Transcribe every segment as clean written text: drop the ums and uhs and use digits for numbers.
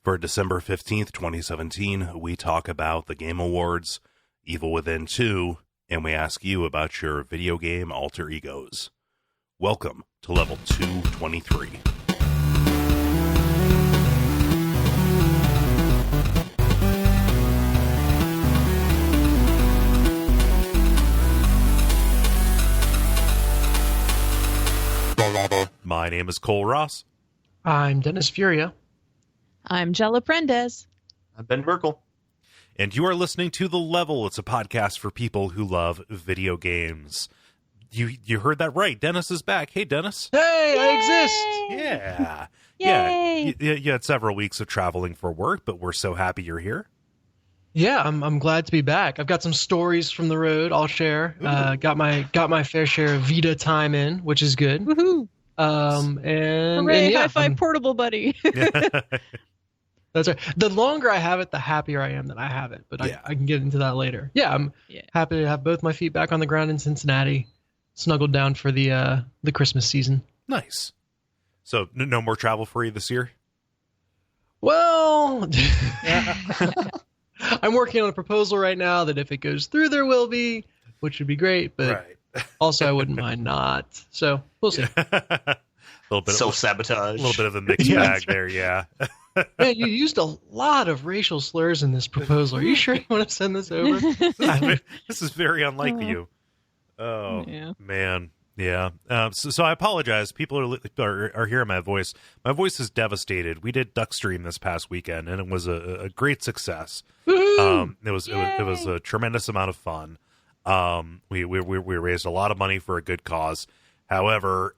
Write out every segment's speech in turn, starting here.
For December 15th, 2017, we talk about the Game Awards, Evil Within 2, and we ask you about your video game alter egos. Welcome to Level 223. My name is Cole Ross. I'm Dennis Furia. I'm Jala Prendez. I'm Ben Merkel. And you are listening to The Level. It's a podcast for people who love video games. You heard that right. Dennis is back. Hey, Dennis. Hey, Yay! I exist. Yeah. Yay! Yeah. You had several weeks of traveling for work, but we're so happy you're here. Yeah, I'm glad to be back. I've got some stories from the road I'll share. Got my fair share of Vita time in, which is good. Woohoo! Hooray, yeah, high five, portable buddy. That's right. The longer I have it, the happier I am that I have it. But Yeah. I can get into that later. Yeah, I'm happy to have both my feet back on the ground in Cincinnati, snuggled down for the Christmas season. Nice. So no more travel for you this year? Well, I'm working on a proposal right now that if it goes through, there will be, which would be great. But also, I wouldn't mind not. So we'll see. A little bit Self-sabotage. A little bit of a mixed bag there, yeah. Man, you used a lot of racial slurs in this proposal. Are you sure you want to send this over? This is very unlike you. Oh, Yeah. man. Yeah. So I apologize. People are hearing my voice. My voice is devastated. We did Duckstream this past weekend, and it was a great success. It was a tremendous amount of fun. We raised a lot of money for a good cause. However,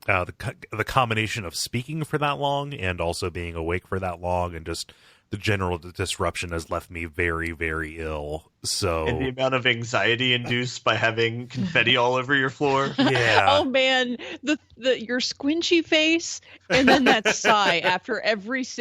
the combination of speaking for that long and also being awake for that long and just the general disruption has left me very, very ill. So, And the amount of anxiety induced by having confetti all over your floor. yeah. Oh man, your squinchy face and then that sigh after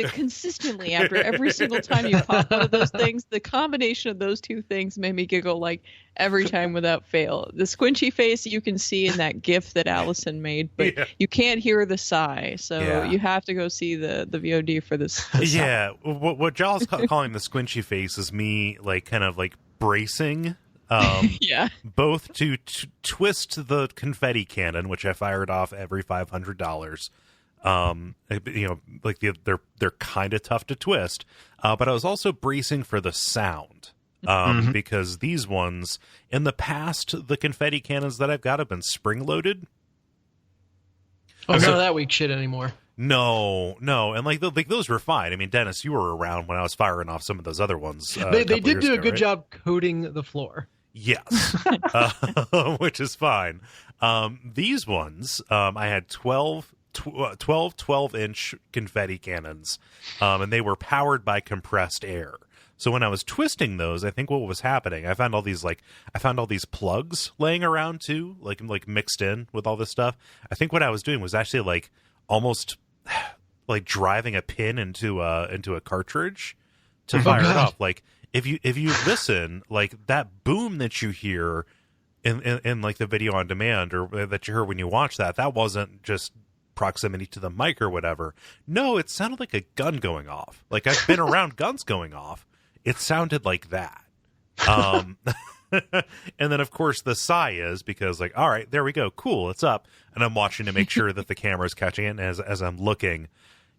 consistently after every single time you pop one of those things. The combination of those two things made me giggle like every time without fail. The squinchy face you can see in that GIF that Allison made, but you can't hear the sigh. So you have to go see the VOD for this. Yeah. What Jala's calling the squinchy face is me like kind of like bracing both to twist the confetti cannon, which I fired off every $500. Like they're kind of tough to twist, but I was also bracing for the sound because these ones in the past, the confetti cannons that I've got have been spring loaded. Oh, none of that weak shit anymore. No, and like those were fine. I mean, Dennis, you were around when I was firing off some of those other ones. They did do a good job coating the floor. Yes, which is fine. These ones, I had 12-inch confetti cannons, and they were powered by compressed air. So when I was twisting those, I think what was happening, I found all these plugs laying around too, like mixed in with all this stuff. I think what I was doing was actually like almost like driving a pin into a cartridge to fire it off. Like if you listen, like that boom that you hear in like the video on demand or that you heard when you watch that wasn't just proximity to the mic or whatever. No, it sounded like a gun going off. Like I've been around guns going off. It sounded like that. And then, of course, the sigh is because, like, all right, there we go. Cool, it's up. And I'm watching to make sure that the camera's catching it. And as I'm looking,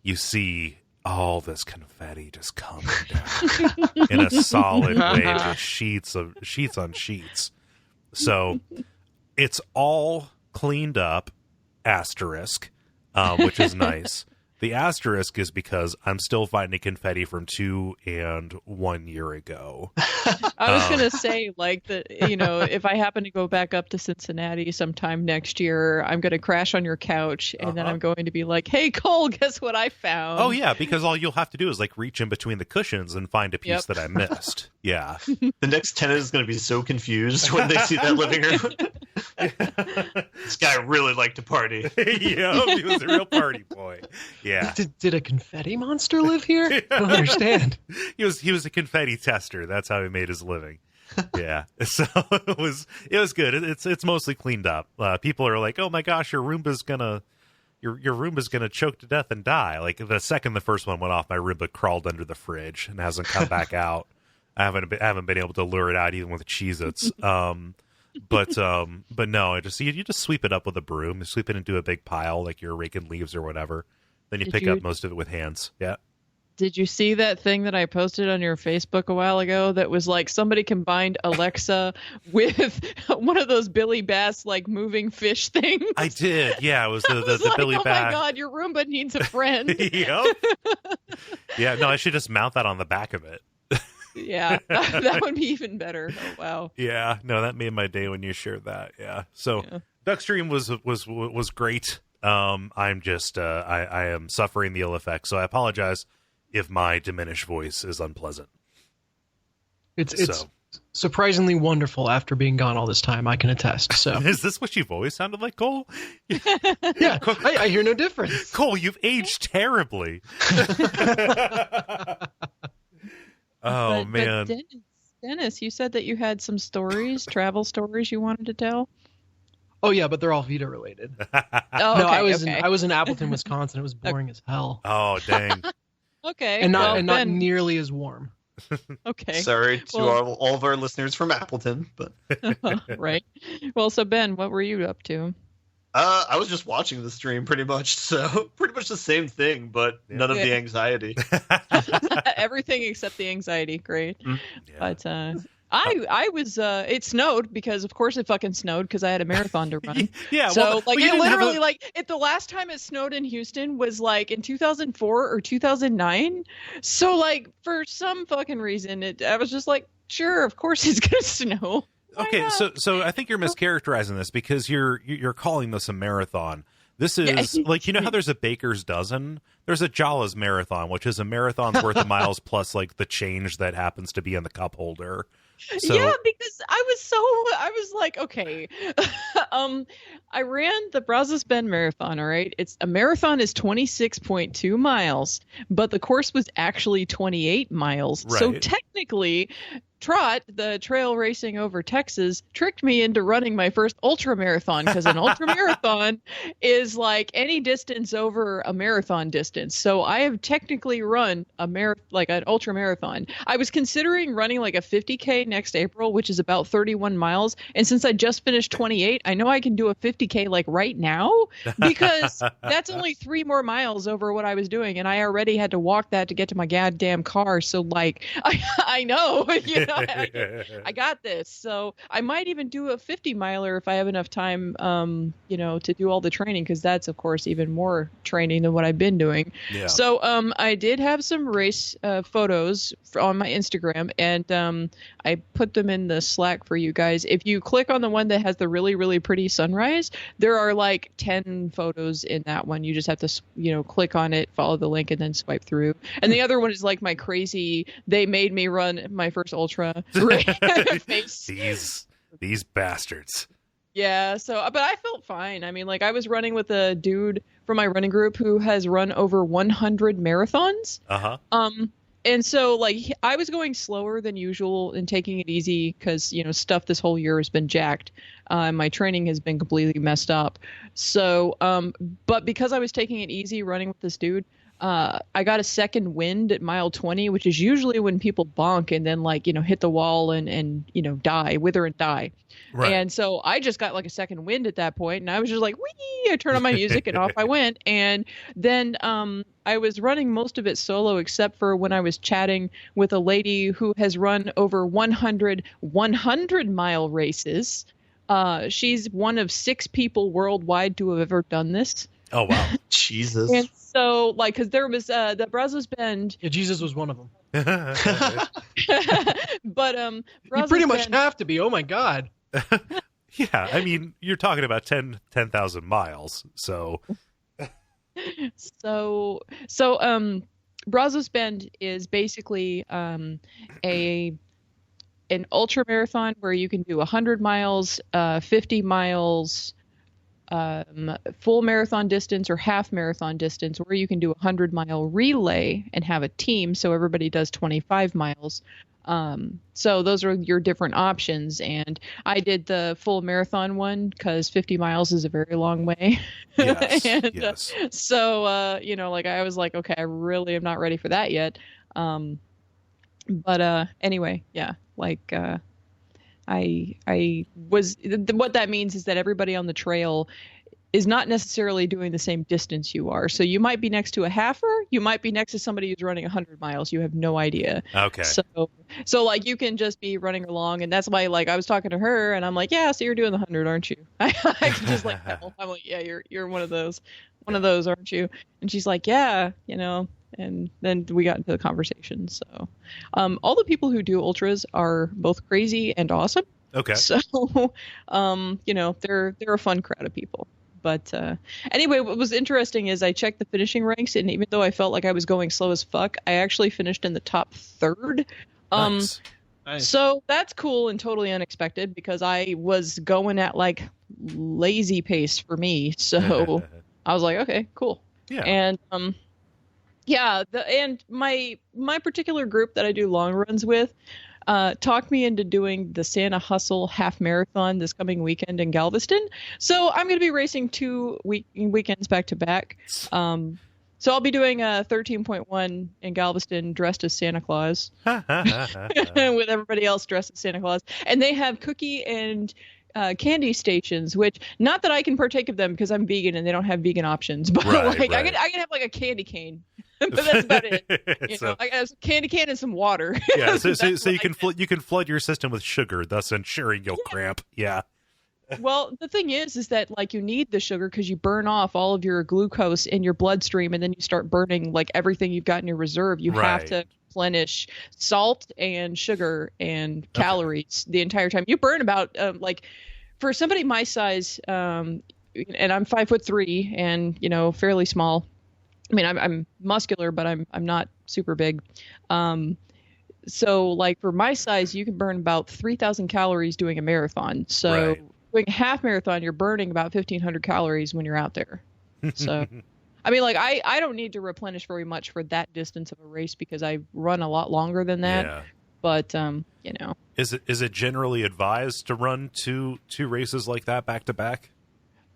you see all this confetti just coming down in a solid way, just sheets on sheets. So it's all cleaned up, asterisk, which is nice. The asterisk is because I'm still finding confetti from 2 and 1 year ago. I was going to say, like, if I happen to go back up to Cincinnati sometime next year, I'm going to crash on your couch, and then I'm going to be like, hey, Cole, guess what I found? Oh, yeah, because all you'll have to do is, like, reach in between the cushions and find a piece that I missed. Yeah. The next tenant is going to be so confused when they see that living room. This guy really liked to party. Yeah, he was a real party boy. Yeah. Did a confetti monster live here? I don't understand. He was a confetti tester. That's how he made his living. Yeah. So it was good. It's mostly cleaned up. People are like, "Oh my gosh, your your Roomba's going to choke to death and die. Like the second the first one went off, my Roomba crawled under the fridge and hasn't come back out. I haven't been able to lure it out even with Cheez-Its. But no, you just sweep it up with a broom. You sweep it into a big pile like you're raking leaves or whatever. Then you pick up most of it with hands. Yeah. Did you see that thing that I posted on your Facebook a while ago that was like somebody combined Alexa with one of those Billy Bass like moving fish things? I did. Yeah, it was the Billy Bass. Oh my God, your Roomba needs a friend. Yep. Yeah, no, I should just mount that on the back of it. Yeah, that would be even better. Oh, wow. Yeah, no, that made my day when you shared that. Yeah. So Duckstream was great. I'm just I am suffering the ill effects, so I apologize if my diminished voice is unpleasant. It's surprisingly wonderful after being gone all this time, I can attest. So is this what you've always sounded like, Cole? Yeah, I hear no difference. Cole, you've aged terribly. Oh, man. But Dennis, you said that you had some travel stories you wanted to tell? Oh, yeah, but they're all Vita related. Oh, no, okay, I was in Appleton, Wisconsin. It was boring as hell. Oh, dang. Okay. And not nearly as warm. Okay. Sorry to all of our listeners from Appleton, but right. Well, so Ben, what were you up to? I was just watching the stream pretty much, so pretty much the same thing, but none of the anxiety. Everything except the anxiety. Great. Mm. Yeah. But I was it snowed because of course it fucking snowed because I had a marathon to run. Yeah. So it literally the last time it snowed in Houston was like in 2004 or 2009. So like for some fucking reason I was just like, sure, of course it's gonna snow. Okay, so I think you're mischaracterizing this because you're calling this a marathon. This is like, you know how there's a baker's dozen? There's a Jala's marathon, which is a marathon's worth of miles plus like the change that happens to be in the cup holder. So, yeah, because I was like, okay, I ran the Brazos Bend Marathon. All right, a marathon is 26.2 miles, but the course was actually 28 miles. Right. So technically, Trot, the trail racing over Texas, tricked me into running my first ultra marathon because an ultra marathon is like any distance over a marathon distance. So I have technically run like an ultra marathon. I was considering running like a 50K next April, which is about 31 miles. And since I just finished 28, I know I can do a 50K like right now because that's only 3 more miles over what I was doing. And I already had to walk that to get to my goddamn car. So like, I know, you know. I got this. So I might even do a 50 miler if I have enough time, to do all the training, because that's, of course, even more training than what I've been doing. Yeah. So I did have some race photos on my Instagram, and I put them in the Slack for you guys. If you click on the one that has the really, really pretty sunrise, there are like 10 photos in that one. You just have to, click on it, follow the link, and then swipe through. And the other one is like my crazy, they made me run my first ultra face. These bastards. Yeah, so but I felt fine. I mean, like I was running with a dude from my running group who has run over 100 marathons. And so like I was going slower than usual and taking it easy because stuff this whole year has been jacked. My training has been completely messed up. So but because I was taking it easy running with this dude, I got a second wind at mile 20, which is usually when people bonk and then hit the wall and wither and die. Right. And so I just got like a second wind at that point, and I was just like, wee! I turned on my music and off I went. And then I was running most of it solo, except for when I was chatting with a lady who has run over 100 100-mile races. She's one of 6 people worldwide to have ever done this. Oh, wow. Jesus. And so, because there was the Brazos Bend. Yeah, Jesus was one of them. But you pretty much have to be. Oh my God. Yeah, I mean, you're talking about 10,000 miles, so. So Brazos Bend is basically an ultra marathon where you can do 100 miles, 50 miles. Full marathon distance or half marathon distance, or you can do a 100-mile relay and have a team, so everybody does 25 miles. So those are your different options. And I did the full marathon one because 50 miles is a very long way. Yes. and Yes. so, like I was like, okay, I really am not ready for that yet. But anyway, yeah, like I was. What that means is that everybody on the trail is not necessarily doing the same distance you are. So you might be next to a halfer, you might be next to somebody who's running 100 miles. You have no idea. Okay. So like you can just be running along, and that's why like I was talking to her, and I'm like, yeah, so you're doing the 100, aren't you? I can just like tell. I'm like, yeah, you're one of those, aren't you? And she's like, yeah, And then we got into the conversation. So, all the people who do ultras are both crazy and awesome. Okay. So, they're a fun crowd of people. But anyway, what was interesting is I checked the finishing ranks, and even though I felt like I was going slow as fuck, I actually finished in the top third. Nice. So that's cool and totally unexpected because I was going at like lazy pace for me. So I was like, okay, cool. Yeah. And and my particular group that I do long runs with talked me into doing the Santa Hustle half marathon this coming weekend in Galveston. So I'm going to be racing 2 weekends back to back. So I'll be doing a 13.1 in Galveston dressed as Santa Claus with everybody else dressed as Santa Claus. And they have cookie and candy stations, which not that I can partake of them because I'm vegan and they don't have vegan options, but I can have like a candy cane. But that's about it. I got a candy can and some water. Yeah, so you can flood your system with sugar, thus ensuring you'll cramp. Yeah. Well, the thing is that like you need the sugar because you burn off all of your glucose in your bloodstream, and then you start burning like everything you've got in your reserve. You have to replenish salt and sugar and calories the entire time. You burn about like for somebody my size, and I'm 5'3" and fairly small. I mean, I'm muscular, but I'm not super big. So like for my size, you can burn about 3,000 calories doing a marathon. So doing a half marathon, you're burning about 1,500 calories when you're out there. So, I mean, like I don't need to replenish very much for that distance of a race because I run a lot longer than that. Yeah. But is it generally advised to run two races like that back to back?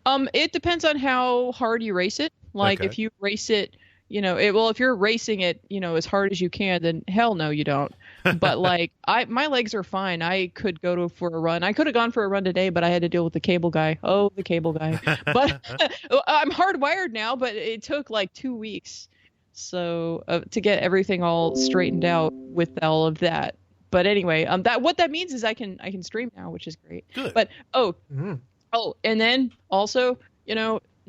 It depends on how hard you race it. Like if you race it, if you're racing it, as hard as you can, then hell no, you don't. But like my legs are fine. I could go for a run. I could have gone for a run today, but I had to deal with the cable guy. Oh, the cable guy. But I'm hardwired now, but it took like 2 weeks. So to get everything all straightened out with all of that. But anyway, what that means is I can stream now, which is great. Good. But and then also,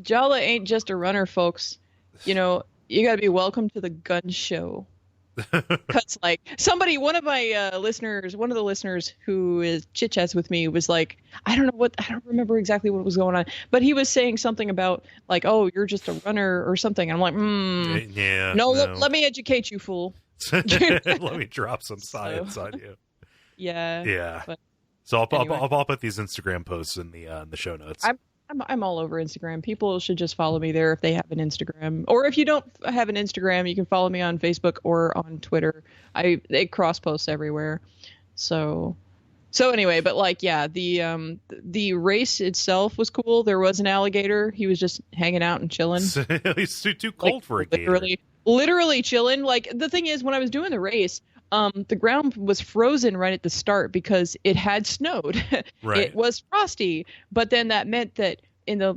Jala ain't just a runner, folks. You got to be welcome to the gun show. Because like one of the listeners who is chit chats with me was like, I don't remember exactly what was going on, but he was saying something about like, oh, you're just a runner or something. And I'm like, yeah, no. Let me educate you, fool. Let me drop some science on you. Yeah. But so anyway. I'll put these Instagram posts in the show notes. I'm all over Instagram. People should just follow me there if they have an Instagram. Or if you don't have an Instagram, you can follow me on Facebook or on Twitter. They cross post everywhere. So anyway, but like the race itself was cool. There was an alligator. He was just hanging out and chilling. He's too cold for a gator. Literally chilling. Like the thing is, when I was doing the race, the ground was frozen right at the start because it had snowed. It was frosty, but then that meant that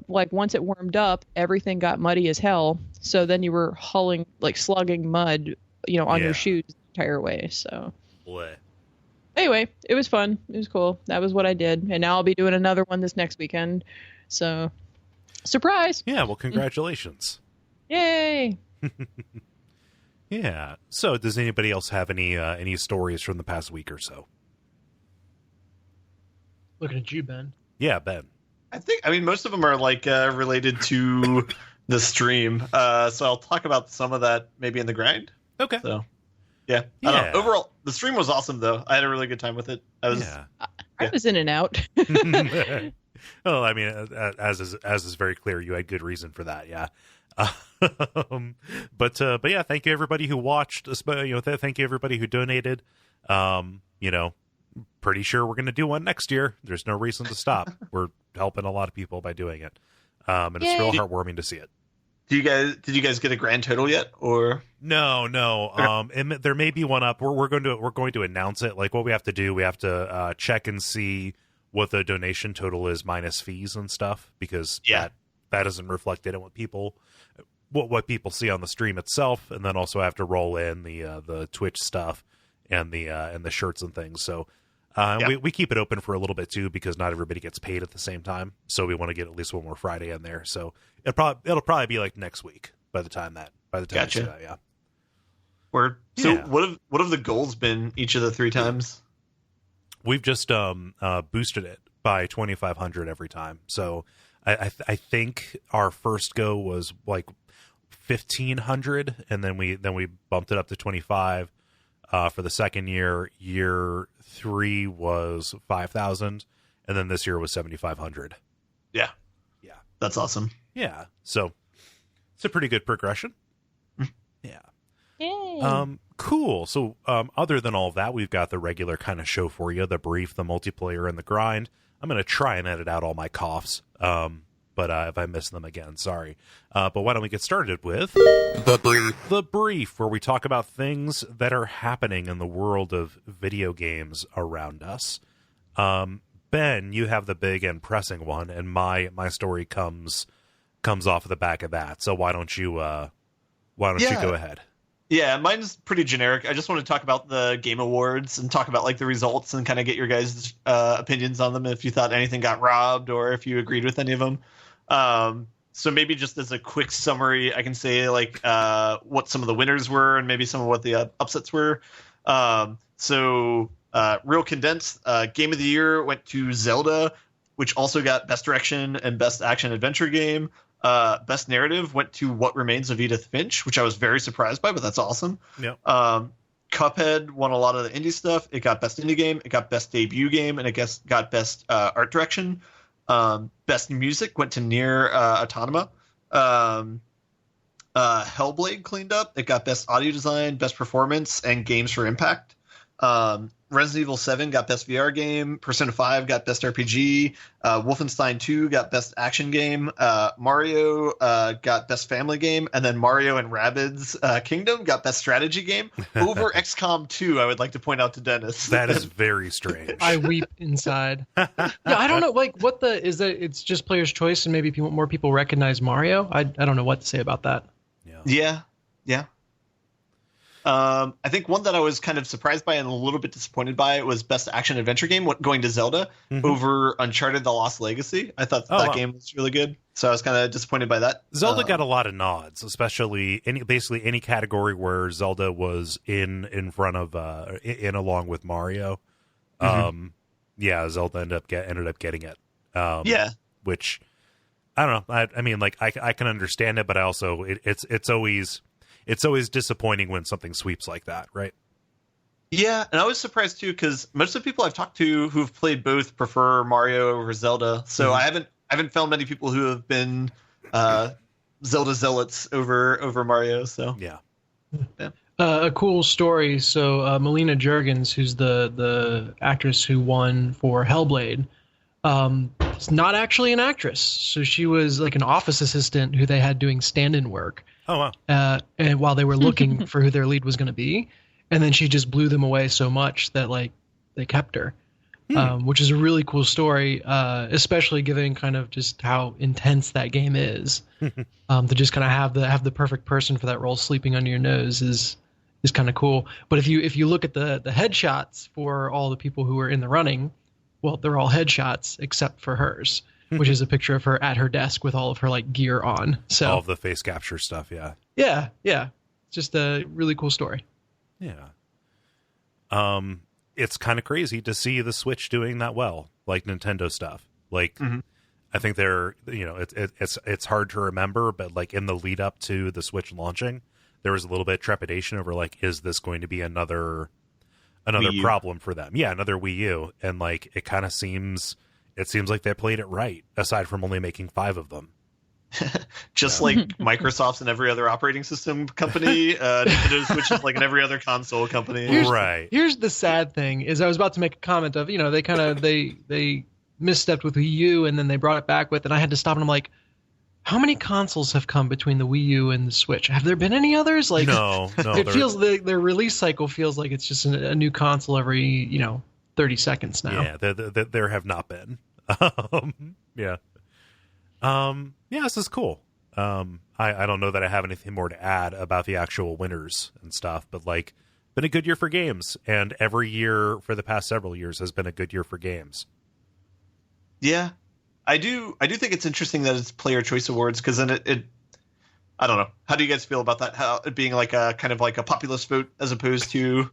once it warmed up, everything got muddy as hell. So then you were slugging mud, on your shoes the entire way. So anyway, it was fun. It was cool. That was what I did. And now I'll be doing another one this next weekend. So surprise. Yeah. Well, congratulations. Yay. Yeah. So, does anybody else have any stories from the past week or so? Looking at you, Ben. Yeah, Ben. I mean, most of them are like related to the stream. So I'll talk about some of that maybe in the grind. Okay. So, yeah. I don't know. Overall, the stream was awesome, though. I had a really good time with it. I was in and out. Well, I mean, as is very clear, you had good reason for that. Yeah. But yeah, thank you everybody who watched. Thank you everybody who donated. Pretty sure we're going to do one next year. There's no reason to stop. We're helping a lot of people by doing it, and it's real heartwarming to see it. Did you guys get a grand total yet, or no? And there may be one up. We're going to announce it. Like, what we have to do, we have to check and see what the donation total is minus fees and stuff, because that isn't reflected in what people see on the stream itself, and then also have to roll in the Twitch stuff and the shirts and things. So we keep it open for a little bit too, because not everybody gets paid at the same time. So we want to get at least one more Friday in there. So it'll probably be like next week by the time Gotcha. we see that, yeah. So what have the goals been each of the 3 times? We've just boosted it by 2,500 every time. So I think our first go was like 1,500, and then we bumped it up to 25 for the second year. Year 3 was 5,000, and then this year was 7,500. Yeah, that's awesome. Yeah, so it's a pretty good progression. Yeah. Yay. Cool. So other than all of that, we've got the regular kind of show for you: the brief, the multiplayer, and the grind. I'm going to try and edit out all my coughs. But if I miss them again, sorry. But why don't we get started with the brief, where we talk about things that are happening in the world of video games around us. Ben, you have the big and pressing one, and my story comes off of the back of that. So why don't you go ahead? Yeah, mine's pretty generic. I just want to talk about the Game Awards and talk about like the results and kind of get your guys' opinions on them, if you thought anything got robbed or if you agreed with any of them. So maybe just as a quick summary, I can say like what some of the winners were and maybe some of what the upsets were. So real condensed, Game of the Year went to Zelda, which also got Best Direction and Best Action Adventure Game. Best Narrative went to What Remains of Edith Finch, which I was very surprised by, but that's awesome. Yep. Cuphead won a lot of the indie stuff. It got Best Indie Game, it got Best Debut Game, and it got Best Art Direction. Best Music went to Nier Automata. Hellblade cleaned up. It got Best Audio Design, Best Performance, and Games for Impact. Resident Evil 7 got Best VR Game. Persona 5 got Best RPG. Wolfenstein 2 got Best Action Game. Mario got Best Family Game. And then Mario and Rabbids Kingdom got Best Strategy Game. Over XCOM 2, I would like to point out to Dennis. That is very strange. I weep inside. Yeah, I don't know. Like, is that? It's just player's choice, and maybe more people recognize Mario. I don't know what to say about that. Yeah. I think one that I was kind of surprised by and a little bit disappointed by was Best Action Adventure Game going to Zelda over Uncharted: The Lost Legacy. I thought that game was really good, so I was kind of disappointed by that. Zelda got a lot of nods, especially basically any category where Zelda was in front of along with Mario. Zelda ended up getting it. Which I don't know. I mean, like I can understand it, but I also it's always disappointing when something sweeps like that, right? Yeah, and I was surprised too, because most of the people I've talked to who've played both prefer Mario over Zelda. So I haven't found many people who have been Zelda zealots over Mario. So yeah. A cool story. So Melina Juergens, who's the actress who won for Hellblade, is not actually an actress. So she was like an office assistant who they had doing stand-in work. Oh, wow. And while they were looking for who their lead was going to be, and then she just blew them away so much that like they kept her, which is a really cool story, especially given kind of just how intense that game is. To just kind of have the perfect person for that role sleeping under your nose is kind of cool. But if you look at the headshots for all the people who are in the running, well, they're all headshots except for hers. Which is a picture of her at her desk with all of her like gear on. So all of the face capture stuff, yeah. Yeah. Just a really cool story. Yeah. It's kind of crazy to see the Switch doing that well, like Nintendo stuff. Like, I think they're, it's hard to remember, but like in the lead up to the Switch launching, there was a little bit of trepidation over like, is this going to be another problem for them? Yeah, another Wii U, and like it kind of seems. It seems like they played it right, aside from only making 5 of them. Just like Microsoft's and every other operating system company, Nintendo Switch is like in every other console company. Here's the sad thing: is I was about to make a comment of, they kind of they misstepped with Wii U and then they brought it back with, and I had to stop and I'm like, how many consoles have come between the Wii U and the Switch? Have there been any others? Like, no. It feels their release cycle feels like it's just a new console every 30 seconds now. Yeah, there have not been. Yeah. This is cool. I don't know that I have anything more to add about the actual winners and stuff, but like, been a good year for games, and every year for the past several years has been a good year for games. Yeah, I do think it's interesting that it's Player Choice Awards, because then it I don't know. How do you guys feel about that? How it being like a kind of like a populist vote as opposed to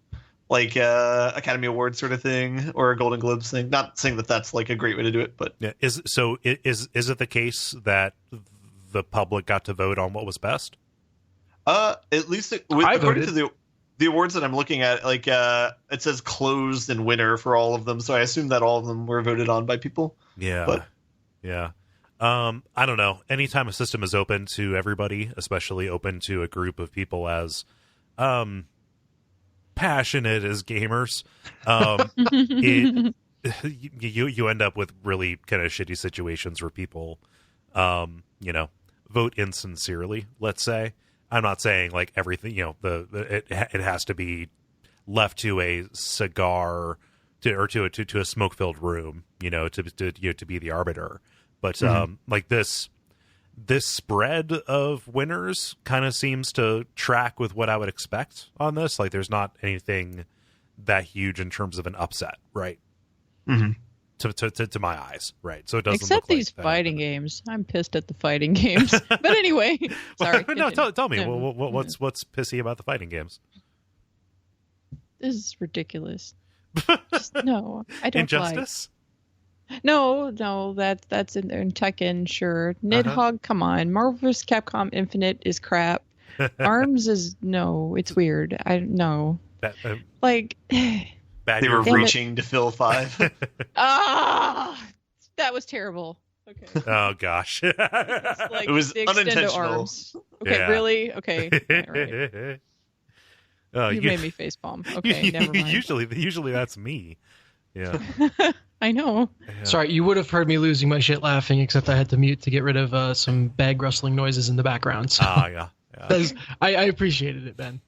like Academy Awards sort of thing or a Golden Globes thing? Not saying that that's like a great way to do it, but yeah. Is it the case that the public got to vote on what was best? At least according to the awards that I'm looking at, like it says closed and winner for all of them, so I assume that all of them were voted on by people. Yeah, but yeah. I don't know. Anytime a system is open to everybody, especially open to a group of people as passionate as gamers, you end up with really kind of shitty situations where people, vote insincerely. Let's say. I'm not saying like everything. It has to be left to a cigar to a smoke filled room. To be the arbiter. But like this spread of winners kind of seems to track with what I would expect on this. Like, there's not anything that huge in terms of an upset, right? Mm-hmm. To my eyes, right? So it doesn't except look like these that. fighting games. I'm pissed at the fighting games. But anyway, sorry. No, tell me what's pissy about the fighting games? This is ridiculous. No, I don't Injustice? like. No, that's in there. In Tekken, sure. Nidhogg, come on. Marvel vs. Capcom Infinite is crap. ARMS is no. It's weird. They were reaching to fill 5. That was terrible. Okay. Oh gosh. Like it was unintentional. Arms. Okay, Yeah. Really? Okay. Right. You made me facepalm. Okay, never mind. Usually that's me. Yeah. I know. Yeah. Sorry, you would have heard me losing my shit laughing, except I had to mute to get rid of some bag rustling noises in the background. So Yeah. I appreciated it, Ben.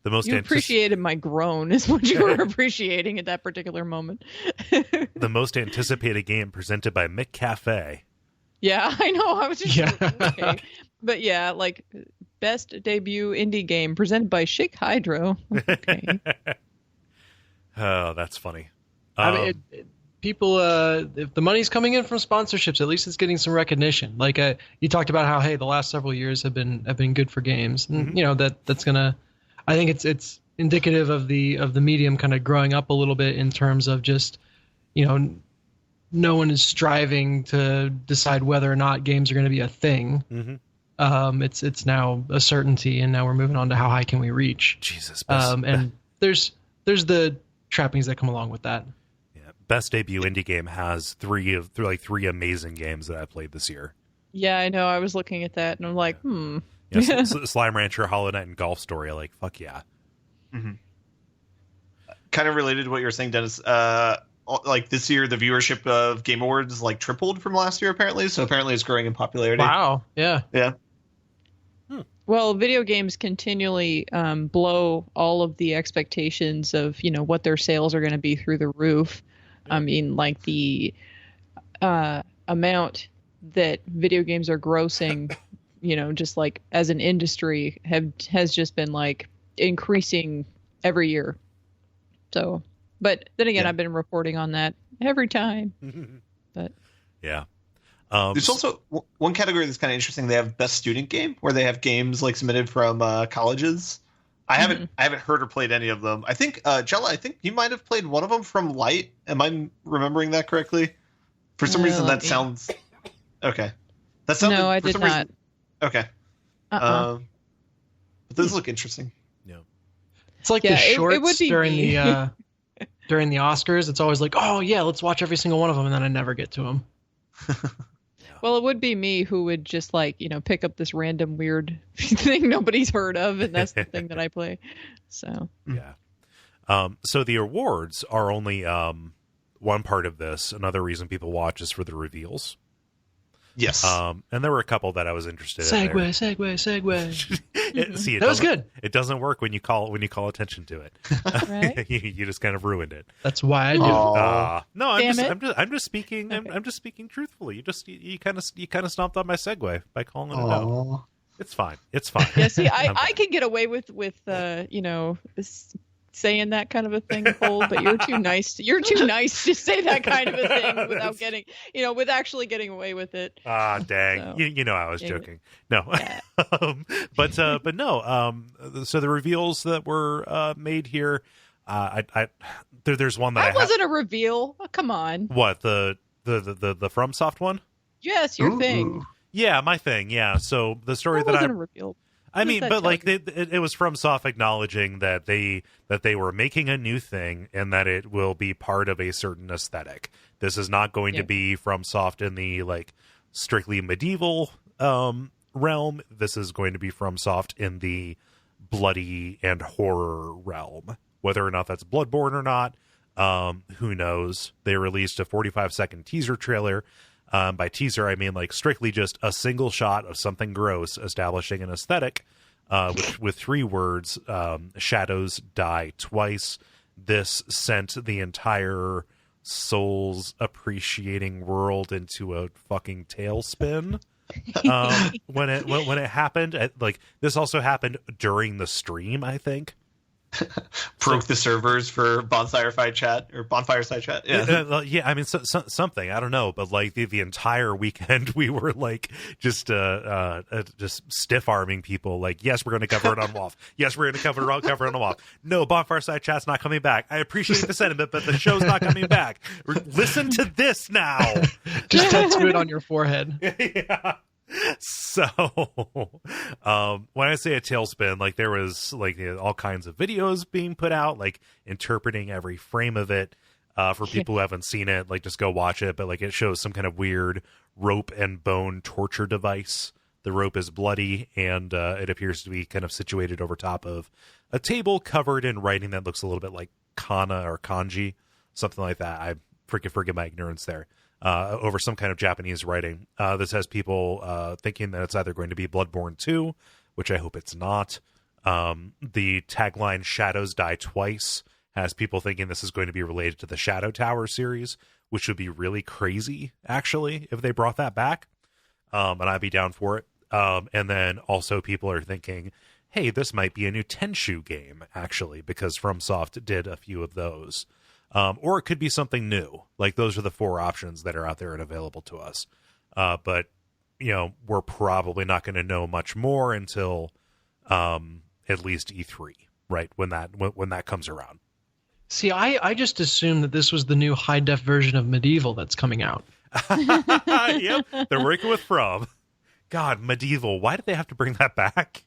The most you appreciated my groan is what you were appreciating at that particular moment. The most anticipated game presented by McCafe. Yeah, I know. I was just okay. But yeah, like best debut indie game presented by Shake Hydro. Okay. Oh, that's funny. I mean, people, if the money's coming in from sponsorships, at least it's getting some recognition. Like you talked about how, hey, the last several years have been good for games, and that's gonna. I think it's indicative of the medium kind of growing up a little bit in terms of just, no one is striving to decide whether or not games are going to be a thing. Mm-hmm. It's now a certainty, and now we're moving on to how high can we reach. Jesus. And there's the trappings that come along with that. Yeah, best debut indie game has three amazing games that I played this year. Yeah, I know. I was looking at that, and I'm like, Yeah, Slime Rancher, Hollow Knight, and Golf Story. Like, fuck yeah. Mm-hmm. Kind of related to what you were saying, Dennis. Like this year, the viewership of Game Awards like tripled from last year, apparently. So apparently, it's growing in popularity. Wow. Yeah. Yeah. Well, video games continually blow all of the expectations of what their sales are going to be through the roof. I mean, like the amount that video games are grossing. Just like as an industry has just been like increasing every year. So, but then again, I've been reporting on that every time. But yeah, there's also one category that's kind of interesting. They have best student game, where they have games like submitted from colleges. I haven't heard or played any of them. I think Jala, I think you might have played one of them from Light. Am I remembering that correctly? For some reason, that sounds okay. That sounded, no, I did not. Okay. But those look interesting. Yeah. It's like the shorts it would be during the during the Oscars. It's always like, oh yeah, let's watch every single one of them, and then I never get to them. Well, it would be me who would just pick up this random weird thing nobody's heard of, and that's the thing that I play. So yeah. So the awards are only one part of this. Another reason people watch is for the reveals. Yes. And there were a couple that I was interested in. Segue. See, That was good. It doesn't work when you call attention to it. Right? You just kind of ruined it. That's why I do. No, I'm just speaking. Okay. I'm just speaking truthfully. You kind of stomped on my segue by calling it out. It's fine. It's fine. Yeah. See, I can get away with saying that kind of a thing, Cole, but you're too nice. You're too nice to say that kind of a thing without getting, with actually getting away with it. Ah, dang. So, I was joking. No. Yeah. but no. So the reveals that were made here, there's one that wasn't a reveal. Oh, come on. What, the Fromsoft one? Yes, your thing. Yeah, my thing. Yeah. So the story That that wasn't a reveal. I mean, that but tell like it was FromSoft acknowledging that they were making a new thing and that it will be part of a certain aesthetic. This is not going to be FromSoft in the strictly medieval realm. This is going to be FromSoft in the bloody and horror realm. Whether or not that's Bloodborne or not, who knows? They released a 45-second teaser trailer. By teaser, I mean strictly just a single shot of something gross establishing an aesthetic, with 3 words, shadows die twice. This sent the entire Souls appreciating world into a fucking tailspin. When it happened, this also happened during the stream, I think. Broke the servers for Bonfireside Chat. Yeah. I mean, something, I don't know, but the entire weekend we were just stiff arming people. Yes, we're going to cover it on WoW. Yes, we're going to cover it on WoW. No, Bonfireside Chat's not coming back. I appreciate the sentiment, but the show's not coming back. Listen to this now. Just tattoo it on your forehead. Yeah. So when I say a tailspin, there was all kinds of videos being put out, interpreting every frame of it. For people who haven't seen it, just go watch it. But it shows some kind of weird rope and bone torture device. The rope is bloody, and it appears to be kind of situated over top of a table covered in writing that looks a little bit like kana or kanji, something like that. I forgive my ignorance there. Over some kind of Japanese writing. This has people thinking that it's either going to be Bloodborne 2, which I hope it's not. The tagline Shadows Die Twice has people thinking this is going to be related to the Shadow Tower series, which would be really crazy, actually, if they brought that back. And I'd be down for it. And then also people are thinking, hey, this might be a new Tenchu game, actually, because FromSoft did a few of those. Or it could be something new. Those are the 4 options that are out there and available to us. But, we're probably not going to know much more until at least E3, right? When that comes around. See, I just assumed that this was the new high-def version of Medieval that's coming out. Yep, they're working with From. God, Medieval, why did they have to bring that back?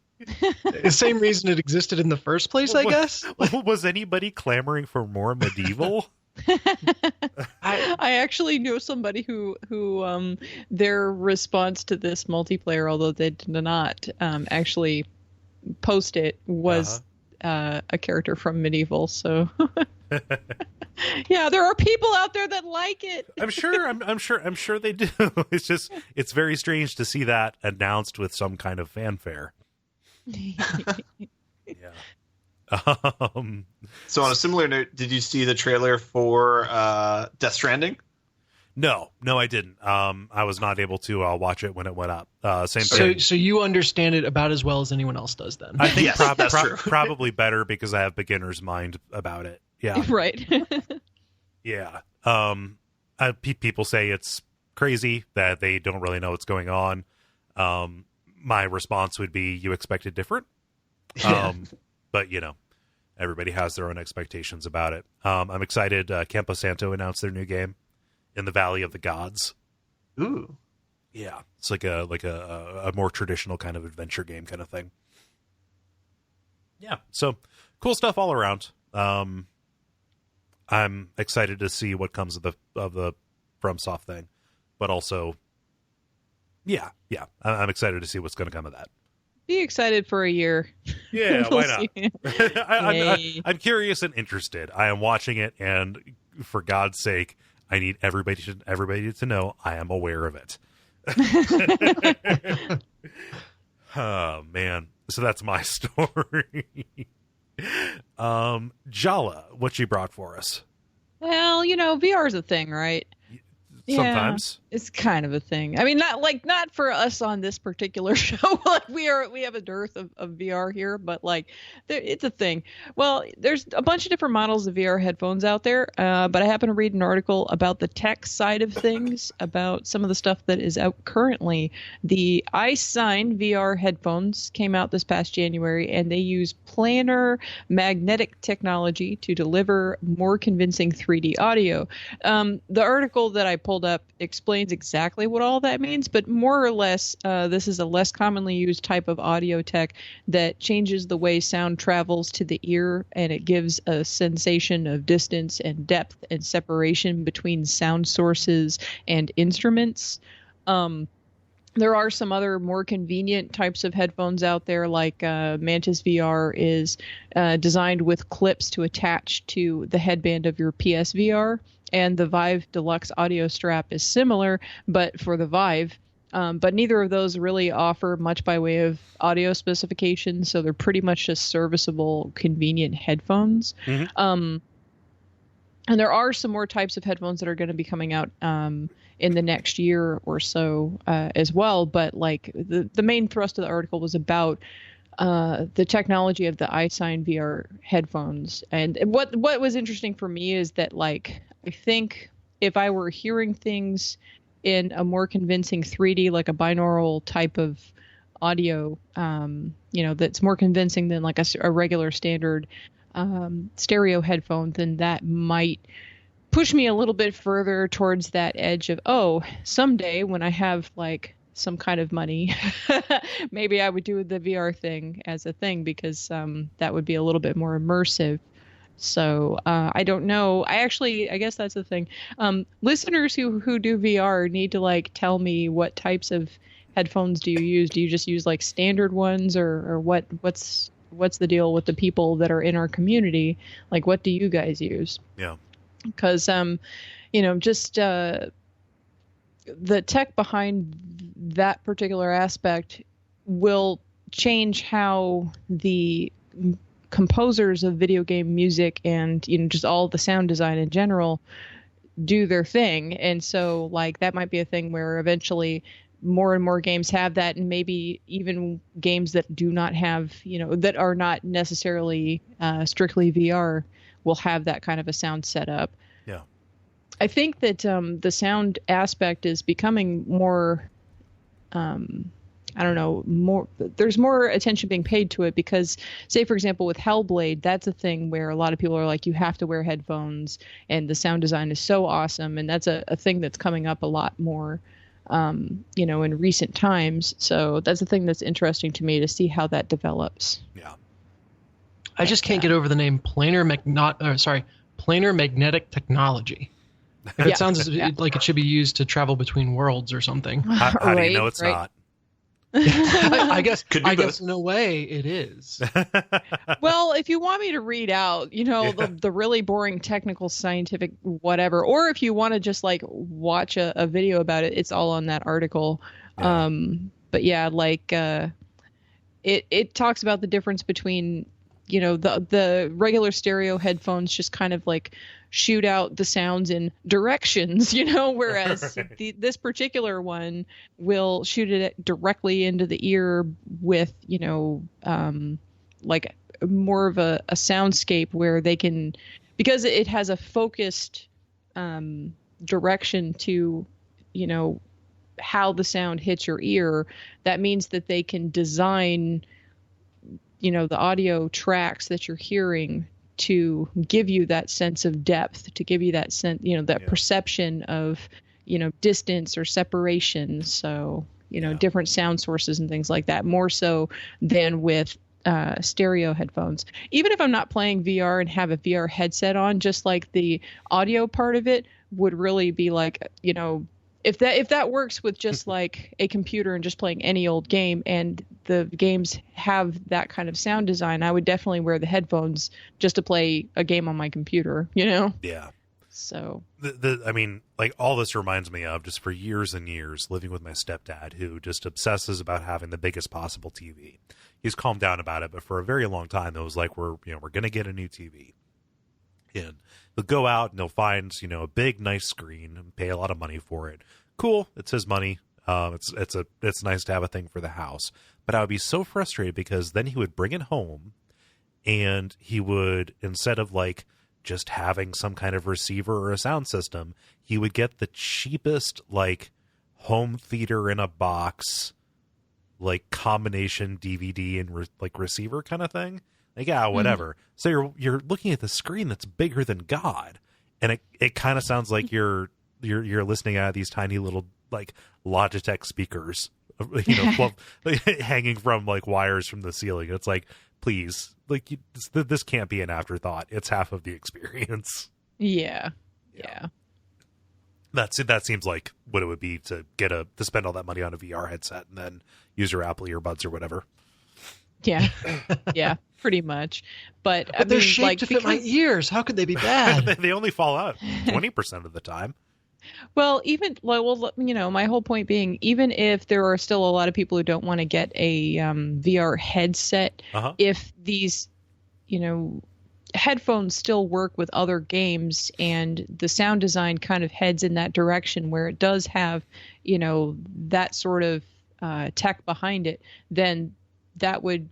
The same reason it existed in the first place, I guess. Was anybody clamoring for more Medieval? I actually know somebody who their response to this multiplayer, although they did not actually post it, was a character from Medieval. So yeah, there are people out there that like it. I'm sure they do. It's very strange to see that announced with some kind of fanfare. Yeah. So on a similar note, did you see the trailer for Death Stranding? No, I didn't. I was not able to watch it when it went up. Same thing. So you understand it about as well as anyone else does, then? I think Yes, that's true. Probably better because I have beginner's mind about it. Yeah. Right. Yeah. People say it's crazy that they don't really know what's going on. My response would be, you expected different. But, everybody has their own expectations about it. I'm excited. Campo Santo announced their new game, In the Valley of the Gods. Ooh. Yeah. It's like a more traditional kind of adventure game kind of thing. Yeah. So cool stuff all around. I'm excited to see what comes of the FromSoft thing, but also Yeah. I'm excited to see what's going to come of that. Be excited for a year. Yeah, We'll why see. not? I'm curious and interested. I am watching it, and for God's sake, I need everybody to know I am aware of it. Oh man, so that's my story. Jala, what she brought for us? Well, VR is a thing, right? Sometimes. Yeah, it's kind of a thing. I mean, not for us on this particular show. Like we have a dearth of VR here, but it's a thing. Well, there's a bunch of different models of VR headphones out there, but I happened to read an article about the tech side of things, about some of the stuff that is out currently. The iSign VR headphones came out this past January, and they use planar magnetic technology to deliver more convincing 3D audio. The article that I pulled up explains exactly what all that means, but more or less, this is a less commonly used type of audio tech that changes the way sound travels to the ear, and it gives a sensation of distance and depth and separation between sound sources and instruments. There are some other more convenient types of headphones out there, like Mantis VR is designed with clips to attach to the headband of your PSVR, and the Vive Deluxe audio strap is similar, but for the Vive. But neither of those really offer much by way of audio specifications, so they're pretty much just serviceable, convenient headphones. Mm-hmm. And there are some more types of headphones that are going to be coming out in the next year or so as well. But the main thrust of the article was about the technology of the iSign VR headphones. And what was interesting for me is that I think if I were hearing things in a more convincing 3D, like a binaural type of audio, that's more convincing than a regular standard stereo headphone, then that might push me a little bit further towards that edge of, someday when I have some kind of money, maybe I would do the VR thing as a thing, because that would be a little bit more immersive. So I don't know. I guess that's the thing. Listeners who do VR need to tell me what types of headphones do you use? Do you just use standard ones, or what's the deal with the people that are in our community? What do you guys use? Yeah. Because just the tech behind that particular aspect will change how the composers of video game music and just all the sound design in general do their thing. And so that might be a thing where eventually more and more games have that, and maybe even games that do not have, that are not necessarily strictly VR will have that kind of a sound setup. Yeah. I think that the sound aspect is becoming more there's more attention being paid to it, because say for example with Hellblade, that's a thing where a lot of people are you have to wear headphones, and the sound design is so awesome, and that's a thing that's coming up a lot more in recent times. So that's a thing that's interesting to me to see how that develops. Yeah. I just can't get over the name planar magnetic technology. It sounds like it should be used to travel between worlds or something. How do you know it's not? I guess in a way it is. Well, if you want me to read out, the really boring technical scientific whatever, or if you want to just watch a video about it, it's all on that article. Yeah. But yeah, it talks about the difference between the regular stereo headphones just kind of shoot out the sounds in directions, whereas this particular one will shoot it directly into the ear with, more of a soundscape where they can, because it has a focused direction to, how the sound hits your ear. That means that they can design, the audio tracks that you're hearing to give you that sense of depth, to give you that sense, that perception of, distance or separation. So, different sound sources and things like that, more so than with stereo headphones. Even if I'm not playing VR and have a VR headset on, just the audio part of it would really be if that works with just like a computer and just playing any old game, and the games have that kind of sound design, I would definitely wear the headphones just to play a game on my computer, you know? Yeah. So I mean, like, all this reminds me of just for years and years living with my stepdad, who just obsesses about having the biggest possible TV. He's calmed down about it, but for a very long time it was like, we're going to get a new TV. And they'll go out and they'll find, a big, nice screen and pay a lot of money for it. Cool. It's his money. It's nice to have a thing for the house. But I would be so frustrated because then he would bring it home and he would, instead of like just having some kind of receiver or a sound system, he would get the cheapest, like, home theater in a box, like, combination DVD and receiver kind of thing. Like, yeah, whatever. So you're looking at the screen that's bigger than God, and it kind of sounds like you're listening out of these tiny little, like, Logitech speakers, hanging from, like, wires from the ceiling. It's like, please, like, this can't be an afterthought. It's half of the experience. yeah. That seems like what it would be to spend all that money on a VR headset and then use your Apple earbuds or whatever. Yeah. Yeah, pretty much. But I they're mean, shaped like, to fit my ears. How could they be bad? They only fall out 20% of the time. Well, my whole point being, even if there are still a lot of people who don't want to get a VR headset, if these, headphones still work with other games and the sound design kind of heads in that direction where it does have, that sort of tech behind it, then that would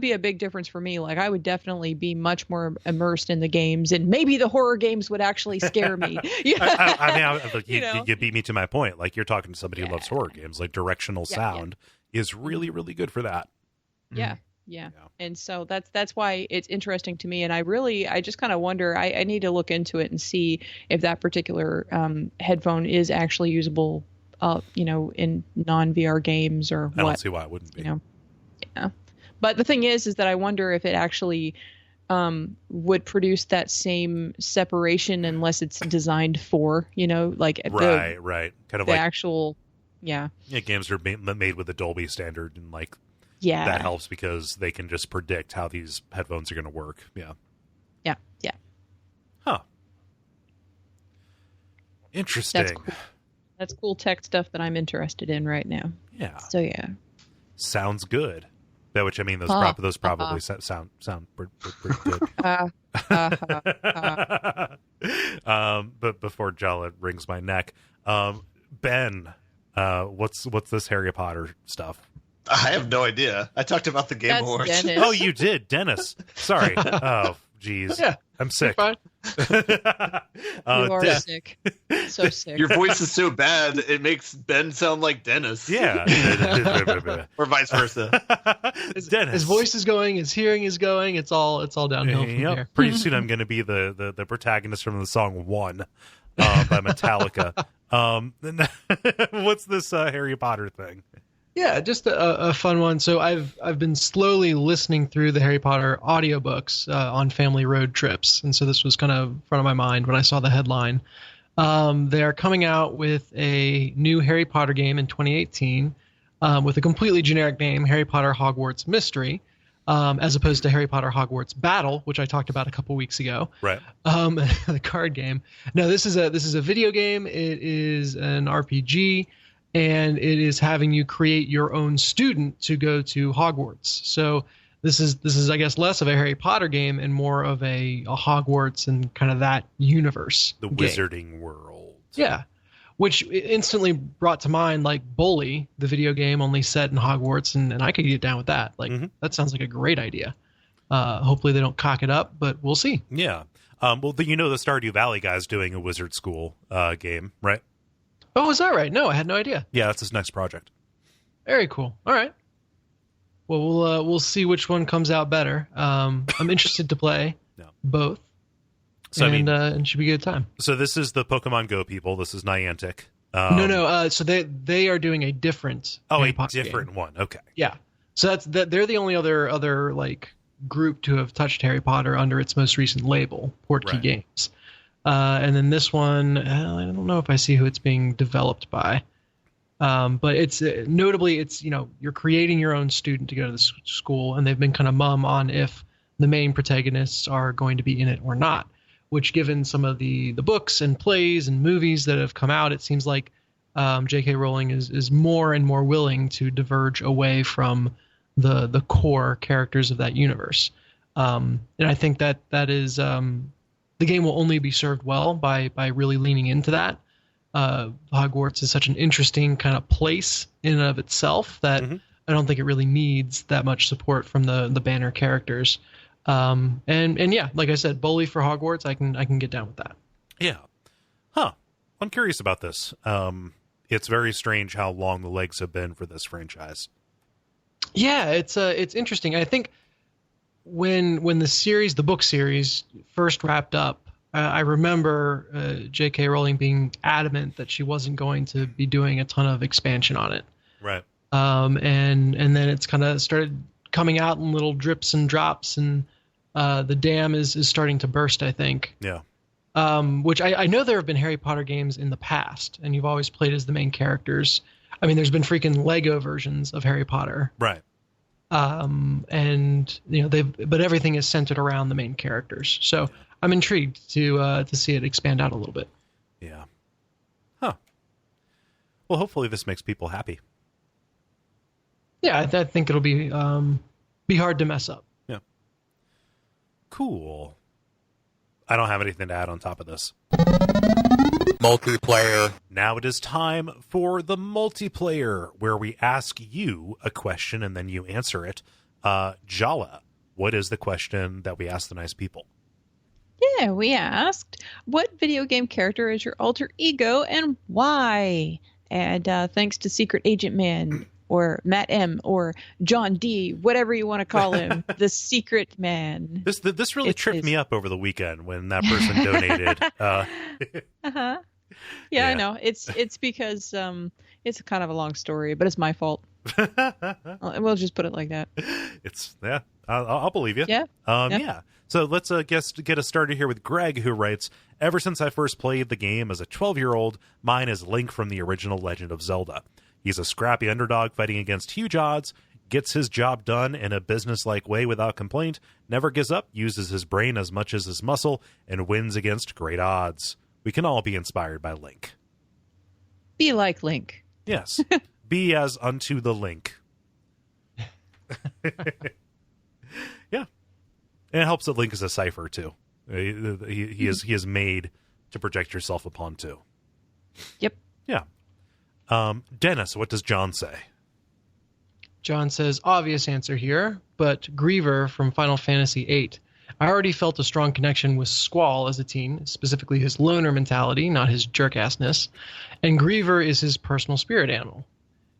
be a big difference for me. Like, I would definitely be much more immersed in the games, and maybe the horror games would actually scare me. You beat me to my point. Like, you're talking to somebody who loves horror games. Like, directional sound is really, really good for that. Yeah. And so that's why it's interesting to me. And I just kind of wonder, I need to look into it and see if that particular headphone is actually usable, in non-VR games or what. I don't see why it wouldn't be. Yeah. But the thing is that I wonder if it actually would produce that same separation unless it's designed for, like right. Kind of the like actual, games are made with the Dolby standard, and like, that helps because they can just predict how these headphones are going to work. Yeah. Huh. Interesting. That's cool tech stuff that I'm interested in right now. Yeah. So yeah. Sounds good. By which I mean those probably sound pretty good. But before Jala wrings my neck, Ben, what's this Harry Potter stuff? I have no idea. I talked about the Game Awards. Dennis. Oh, you did, Dennis. Sorry. Oh, geez. Yeah, I'm sick. Fine. You are sick. So sick. Your voice is so bad it makes Ben sound like Dennis. Yeah. Or vice versa. Dennis. His voice is going, his hearing is going. It's all downhill from here. Pretty soon I'm going to be the protagonist from the song One by Metallica. What's this Harry Potter thing? Yeah, just a fun one. So I've been slowly listening through the Harry Potter audiobooks on family road trips, and so this was kind of in front of my mind when I saw the headline. They are coming out with a new Harry Potter game in 2018 with a completely generic name, Harry Potter Hogwarts Mystery, as opposed to Harry Potter Hogwarts Battle, which I talked about a couple weeks ago. Right. The card game. No, this is a video game. It is an RPG. And it is having you create your own student to go to Hogwarts. So this is I guess less of a Harry Potter game and more of a Hogwarts and kind of that universe. The game. Wizarding World. Yeah, which instantly brought to mind like Bully, the video game only set in Hogwarts, and I could get down with that. Like that sounds like a great idea. Hopefully they don't cock it up, but we'll see. Yeah. Well, the Stardew Valley guy's doing a Wizard School game, right? Oh, is that right? No, I had no idea. Yeah, that's his next project. Very cool. All right. Well, we'll see which one comes out better. I'm interested to play both. So and should be a good time. So this is the Pokemon Go people. This is Niantic. No. So they are doing a different. A different one. Okay. Yeah. So they're the only other like group to have touched Harry Potter under its most recent label, Portkey Games. And then this one, I don't know if I see who it's being developed by. But it's notably, it's, you're creating your own student to go to the school, and they've been kind of mum on if the main protagonists are going to be in it or not, which, given some of the books and plays and movies that have come out, it seems like J.K. Rowling is more and more willing to diverge away from the core characters of that universe. And I think that is the game will only be served well by really leaning into that. Hogwarts is such an interesting kind of place in and of itself that I don't think it really needs that much support from the banner characters. And yeah, like I said, bully for Hogwarts, I can get down with that. Yeah. Huh. I'm curious about this. It's very strange how long the legs have been for this franchise. Yeah, it's interesting. I think when the book series first wrapped up, I remember J.K. Rowling being adamant that she wasn't going to be doing a ton of expansion on it. Right. And then it's kind of started coming out in little drips and drops, and the dam is starting to burst, I think. Yeah. Which I know there have been Harry Potter games in the past, and you've always played as the main characters. I mean, there's been freaking Lego versions of Harry Potter. Right. And but everything is centered around the main characters. So I'm intrigued to see it expand out a little bit. Yeah. Huh. Well, hopefully this makes people happy. Yeah, I think it'll be hard to mess up. Yeah. Cool. I don't have anything to add on top of this. Multiplayer. Now it is time for the multiplayer, where we ask you a question and then you answer it. Jala, what is the question that we ask the nice people? Yeah, we asked, what video game character is your alter ego and why? And thanks to Secret Agent Man, or Matt M, or John D, whatever you want to call him, the Secret Man. This really tripped me up over the weekend when that person donated. Yeah, I know. It's because it's kind of a long story, but it's my fault. We'll just put it like that. I'll believe you. Yeah. Yeah. So let's get us started here with Greg, who writes, ever since I first played the game as a 12-year-old, mine is Link from the original Legend of Zelda. He's a scrappy underdog fighting against huge odds, gets his job done in a business-like way without complaint, never gives up, uses his brain as much as his muscle, and wins against great odds. We can all be inspired by Link. Be like Link. Yes. Be as unto the Link. Yeah. And it helps that Link is a cipher, too. He is made to project yourself upon, too. Yep. Yeah. Dennis, what does John say? John says, obvious answer here, but Griever from Final Fantasy VIII. I already felt a strong connection with Squall as a teen, specifically his loner mentality, not his jerk-assness, and Griever is his personal spirit animal.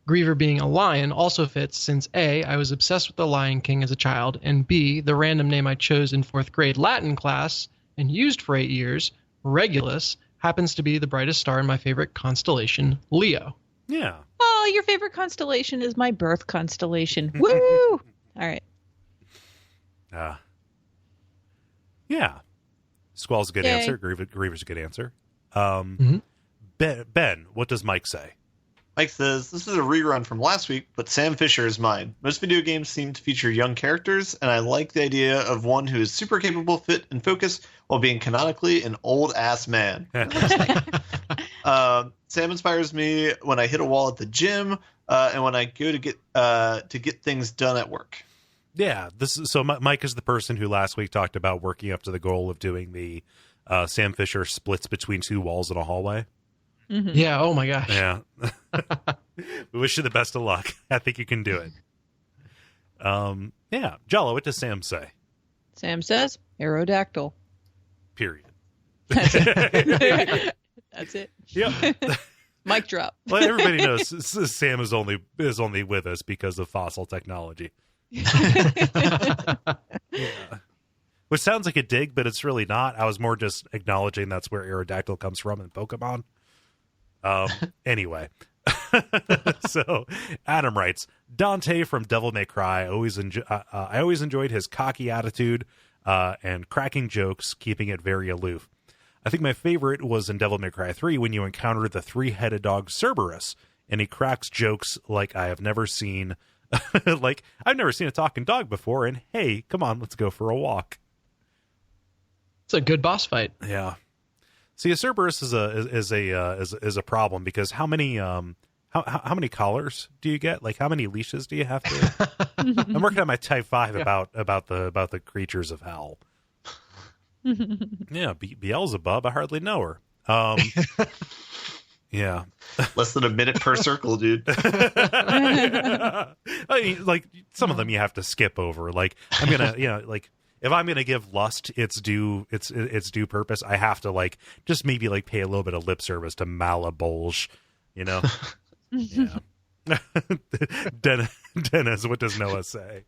Griever being a lion also fits since A, I was obsessed with the Lion King as a child, and B, the random name I chose in 4th grade Latin class and used for 8 years, Regulus, happens to be the brightest star in my favorite constellation, Leo. Yeah. Oh, your favorite constellation is my birth constellation. Woo! All right. Yeah. Squall's a good Yay. answer. Griever's a good answer. Ben, what does Mike say? Mike says, this is a rerun from last week, but Sam Fisher is mine. Most video games seem to feature young characters, and I like the idea of one who is super capable, fit, and focused while being canonically an old-ass man. Sam inspires me when I hit a wall at the gym and when I go to get things done at work. Yeah, Mike is the person who last week talked about working up to the goal of doing the Sam Fisher splits between two walls in a hallway. Mm-hmm. Yeah, oh my gosh. Yeah. We wish you the best of luck. I think you can do it. Yeah. Jala, what does Sam say? Sam says, Aerodactyl. Period. That's it. That's it. Yep. Mic drop. Well, everybody knows Sam is only with us because of fossil technology. Yeah. Which sounds like a dig, but it's really not. I was more just acknowledging that's where Aerodactyl comes from in Pokemon. Anyway. So Adam writes, Dante from Devil May Cry. I always enjoyed his cocky attitude and cracking jokes, keeping it very aloof. I think my favorite was in Devil May Cry 3 when you encounter the 3-headed dog Cerberus, and he cracks jokes like I have never seen. Like, I've never seen a talking dog before, and hey, come on, let's go for a walk. It's a good boss fight. Yeah. See, a Cerberus is a problem because how many collars do you get? Like, how many leashes do you have to? I'm working on my Type 5 about the creatures of hell. Yeah, Beelzebub. I hardly know her. Yeah, less than a minute per circle, dude. I mean, like some of them you have to skip over. Like I'm gonna, like if I'm gonna give lust its due purpose, I have to like just maybe like pay a little bit of lip service to Malabolge, Yeah. Dennis, what does Noah say?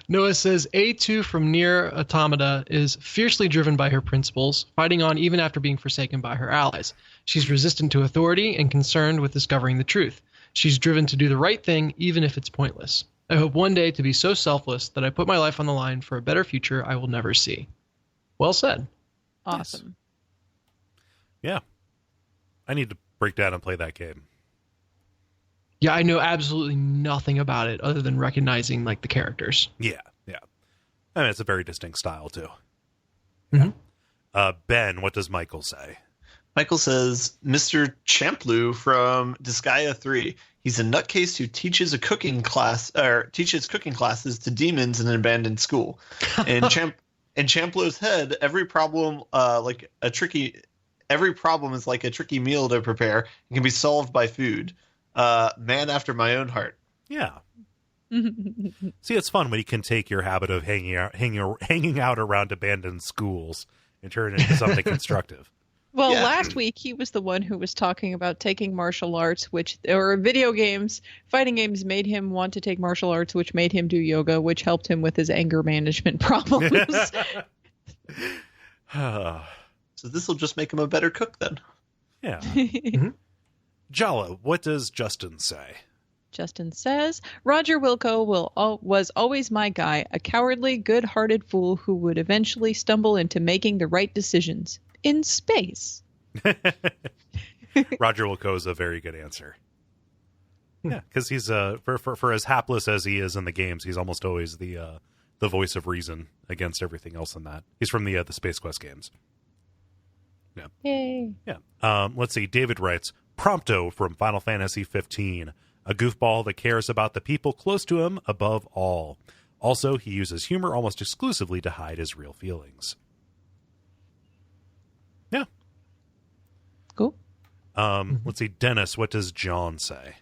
Noah says A2 from Nier Automata is fiercely driven by her principles, fighting on even after being forsaken by her allies. She's resistant to authority and concerned with discovering the truth. She's driven to do the right thing even if it's pointless. I hope one day to be so selfless that I put my life on the line for a better future I will never see. Well said. Awesome. Yeah. I need to break down and play that game. Yeah, I know absolutely nothing about it other than recognizing like the characters. Yeah. I mean, it's a very distinct style too. Mm-hmm. Ben, what does Michael say? Michael says, Mr. Champlu from Disgaea 3. He's a nutcase who teaches cooking classes to demons in an abandoned school. In Champlu's head, every problem is like a tricky meal to prepare and can be solved by food. Man after my own heart. Yeah. See, it's fun when you can take your habit of hanging out around abandoned schools and turn it into something constructive. Well, last week he was the one who was talking about taking martial arts, fighting games made him want to take martial arts, which made him do yoga, which helped him with his anger management problems. So this will just make him a better cook then. Yeah. Mm-hmm. Jala, what does Justin say? Justin says, Roger Wilco was always my guy, a cowardly, good-hearted fool who would eventually stumble into making the right decisions. In space. Roger Wilco is a very good answer. Yeah, because he's for as hapless as he is in the games, he's almost always the voice of reason against everything else in that. He's from the Space Quest games. Yeah. Yay. Yeah. Let's see. David writes, Prompto from Final Fantasy 15, a goofball that cares about the people close to him above all. Also, he uses humor almost exclusively to hide his real feelings. Yeah. Cool. Let's see. Dennis, what does John say?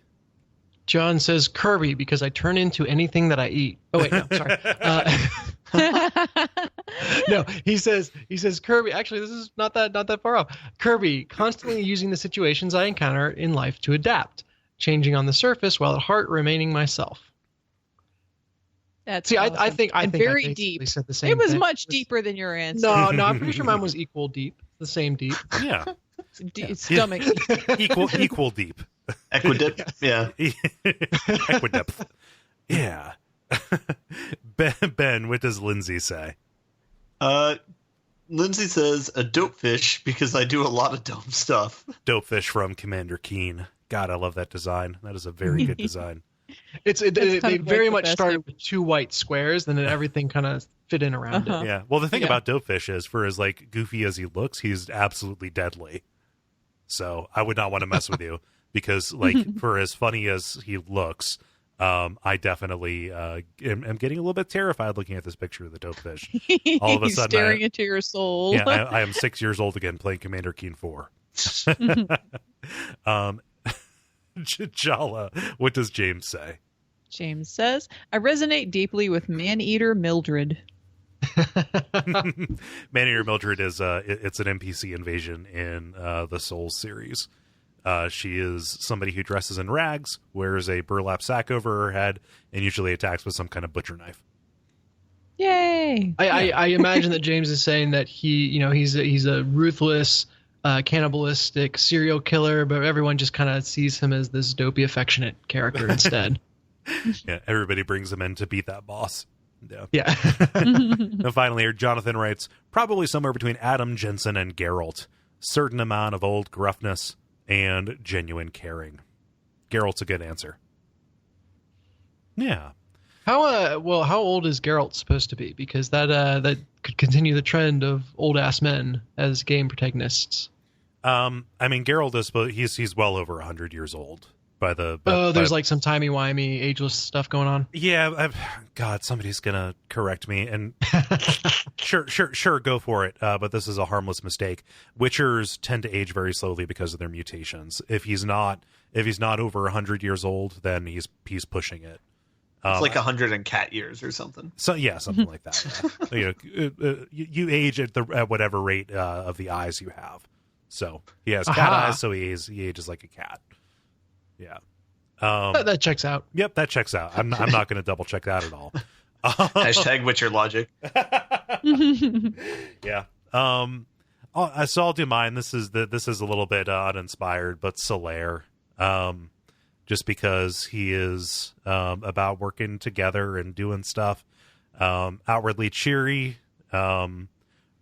John says Kirby because I turn into anything that I eat. Oh wait, no, sorry. No, he says Kirby. Actually, this is not that far off. Kirby, constantly using the situations I encounter in life to adapt, changing on the surface while at heart remaining myself. That's see, awesome. I think very I deep. said the same. It was thing. much deeper than your answer. No, I'm pretty sure mine was equal deep, the same deep. Yeah. Stomach. Equal deep. Equidip, yeah. Equidepth. Yeah. Ben, what does Lindsay say? Lindsay says a dope fish because I do a lot of dumb stuff. Dope fish from Commander Keen. God, I love that design. That is a very good design. They very much started with two white squares, then everything kind of fit in around it. Yeah. Well, the thing about Dopefish is, for as like goofy as he looks, he's absolutely deadly. So I would not want to mess with you because, like, for as funny as he looks, I definitely am getting a little bit terrified looking at this picture of the Dopefish. All of a sudden, staring into your soul. Yeah, I am 6 years old again, playing Commander Keen 4. Jala, what does James say? James says, I resonate deeply with Man-Eater Mildred. Man-Eater Mildred is it's an NPC invasion in the Souls series. She is somebody who dresses in rags, wears a burlap sack over her head, and usually attacks with some kind of butcher knife. Yay! I imagine that James is saying that he's a ruthless, cannibalistic serial killer, but everyone just kind of sees him as this dopey, affectionate character instead. Yeah, everybody brings him in to beat that boss. Yeah. And finally, here, Jonathan writes, probably somewhere between Adam, Jensen, and Geralt. Certain amount of old gruffness and genuine caring. Geralt's a good answer. Yeah. How old is Geralt supposed to be? Because that could continue the trend of old ass men as game protagonists. I mean, Geralt is he's well over 100 years old by the. There's like some timey-wimey, ageless stuff going on. Yeah, God, somebody's gonna correct me, and sure, go for it. But this is a harmless mistake. Witchers tend to age very slowly because of their mutations. If he's not over 100 years old, then he's pushing it. It's like 100 in cat years or something. So yeah, something like that. Yeah. You age at whatever rate of the eyes you have. So he has cat eyes, so he ages like a cat. Yeah. That checks out. Yep, that checks out. I'm not going to double check that at all. Hashtag Witcher logic. Yeah. So I'll do mine. This is a little bit uninspired, but Solaire. Just because he is about working together and doing stuff. Outwardly cheery,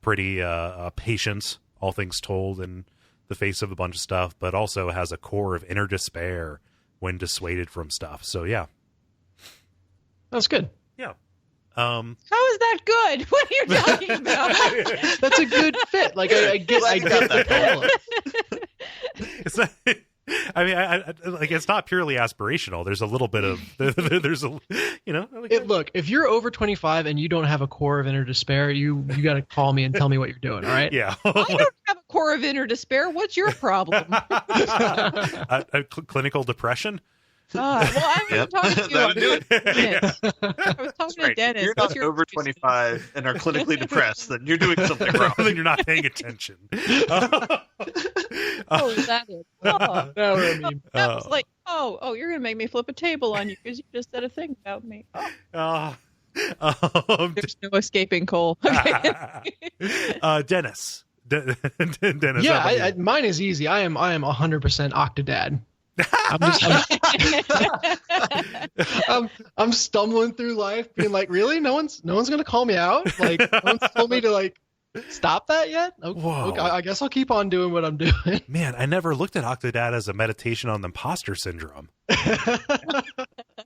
pretty patient, all things told, in the face of a bunch of stuff, but also has a core of inner despair when dissuaded from stuff. So yeah. That's good. Yeah. How is that good? What are you talking about? That's a good fit. Like I get the parallel. It's not, I mean, I like, it's not purely aspirational. There's a little bit of there's a, like, look, if you're over 25 and you don't have a core of inner despair, you got to call me and tell me what you're doing. All right? Yeah. I don't have a core of inner despair. What's your problem? Clinical depression. Well, I was talking to you. I was talking to Dennis. You're not over 25 and are clinically depressed, then you're doing something wrong. Then you're not paying attention. Oh, is that it? Oh, No, I mean, that was like, you're gonna make me flip a table on you because you just said a thing about me. There's no escaping Kole. Okay. Dennis. Dennis. yeah, mine is easy. I am 100% Octodad. I'm stumbling through life, being like, really, no one's gonna call me out. Like, no one's told me to like stop that yet. Okay, I guess I'll keep on doing what I'm doing. Man, I never looked at Octodad as a meditation on the imposter syndrome. But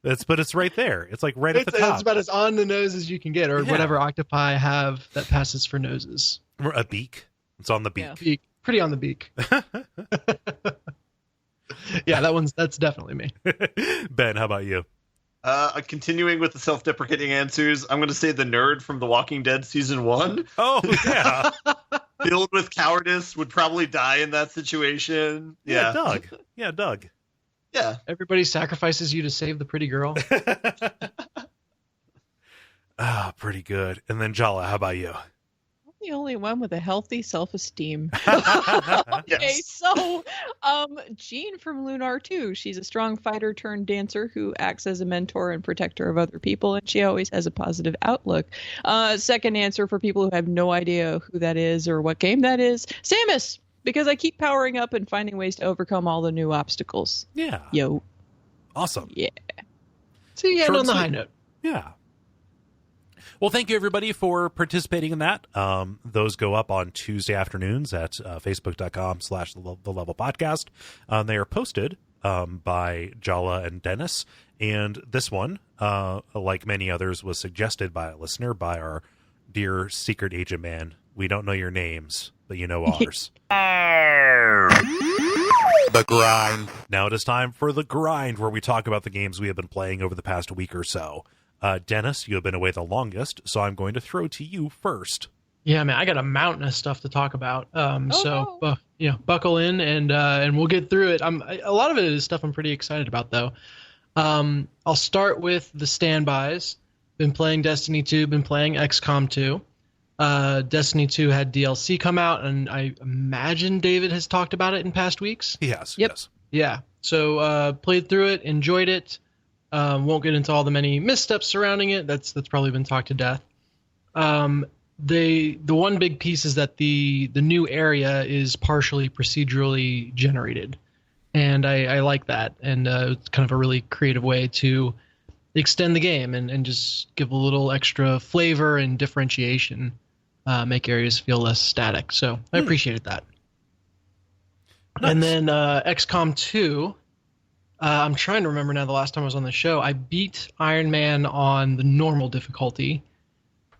it's right there. It's like right at the top. It's about as on the nose as you can get, or whatever octopi have that passes for noses. A beak. It's on the beak. Yeah. Beak. Pretty on the beak. Yeah, that's definitely me. Ben, how about you? Continuing with the self-deprecating answers, I'm going to say the nerd from The Walking Dead season 1. Oh, yeah. Filled with cowardice, would probably die in that situation. Yeah. Doug. Yeah. Everybody sacrifices you to save the pretty girl. Pretty good. And then Jala, how about you? The only one with a healthy self-esteem. Yes. Okay, so Jean from Lunar 2. She's a strong fighter turned dancer who acts as a mentor and protector of other people, and she always has a positive outlook. Second answer for people who have no idea who that is or what game that is, Samus, because I keep powering up and finding ways to overcome all the new obstacles. Yeah. Yo. Awesome. Yeah. See, you end on the high note. Yeah. Well, thank you, everybody, for participating in that. Those go up on Tuesday afternoons at facebook.com/The Level Podcast. They are posted by Jala and Dennis. And this one, like many others, was suggested by a listener, by our dear secret agent man. We don't know your names, but you know ours. The grind. Now it is time for The Grind, where we talk about the games we have been playing over the past week or so. Dennis, you have been away the longest, so I'm going to throw to you first. Yeah, man, I got a mountain of stuff to talk about. Buckle in and we'll get through it. A lot of it is stuff I'm pretty excited about, though. I'll start with the standbys. Been playing Destiny 2, been playing XCOM 2. Destiny 2 had DLC come out, and I imagine David has talked about it in past weeks. Yes. Yep. Yes. Yeah, so played through it, enjoyed it. Won't get into all the many missteps surrounding it. That's probably been talked to death. The one big piece is that the new area is partially procedurally generated, and I like that. And it's kind of a really creative way to extend the game and just give a little extra flavor and differentiation, make areas feel less static. So I appreciated that. Nice. And then XCOM 2, I'm trying to remember now the last time I was on the show. I beat Iron Man on the normal difficulty,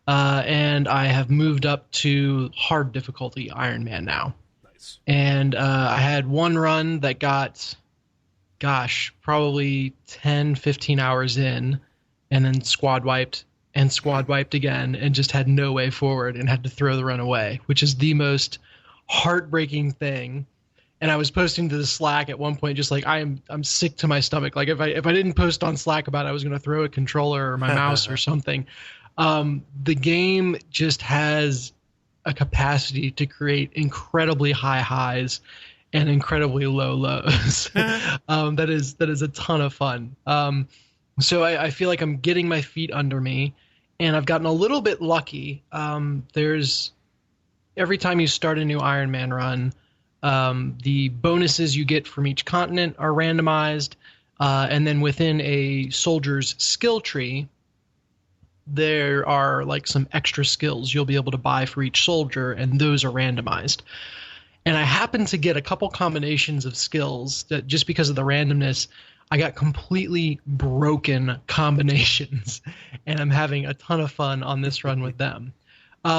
and I have moved up to hard difficulty Iron Man now. Nice. And I had one run that got, probably 10, 15 hours in, and then squad wiped again, and just had no way forward and had to throw the run away, which is the most heartbreaking thing. And I was posting to the Slack at one point, just like I'm sick to my stomach. Like if I didn't post on Slack about it, I was going to throw a controller or my mouse or something. The game just has a capacity to create incredibly high highs and incredibly low lows. That is a ton of fun. So I feel like I'm getting my feet under me, and I've gotten a little bit lucky. There's every time you start a new Iron Man run, the bonuses you get from each continent are randomized, and then within a soldier's skill tree, there are like some extra skills you'll be able to buy for each soldier, and those are randomized. And I happened to get a couple combinations of skills that, just because of the randomness, I got completely broken combinations, and I'm having a ton of fun on this run with them.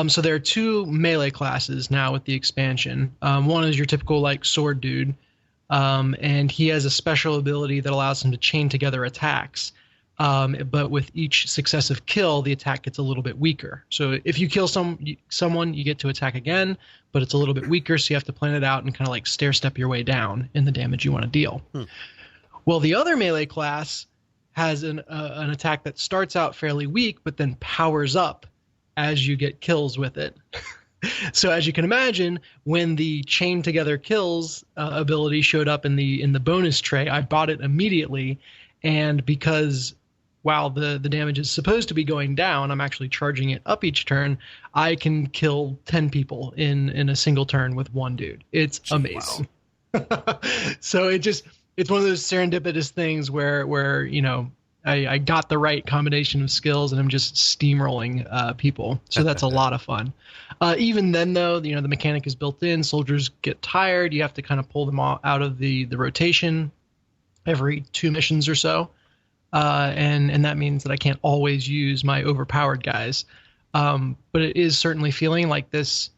So there are two melee classes now with the expansion. One is your typical like sword dude, and he has a special ability that allows him to chain together attacks. But with each successive kill, the attack gets a little bit weaker. So if you kill someone, you get to attack again, but it's a little bit weaker, so you have to plan it out and kind of like stair-step your way down in the damage you want to deal. Well, the other melee class has an attack that starts out fairly weak, but then powers up as you get kills with it. So as you can imagine, when the chain together kills ability showed up in the bonus tray, I bought it immediately, and because while the damage is supposed to be going down, I'm actually charging it up each turn. I can kill 10 people in a single turn with one dude. It's amazing. Wow. So it's one of those serendipitous things where you know, I got the right combination of skills and I'm just steamrolling people. So that's a lot of fun. Even then, though, you know, the mechanic is built in. Soldiers get tired. You have to kind of pull them all out of the rotation every 2 missions or so. And that means that I can't always use my overpowered guys. But it is certainly feeling like this.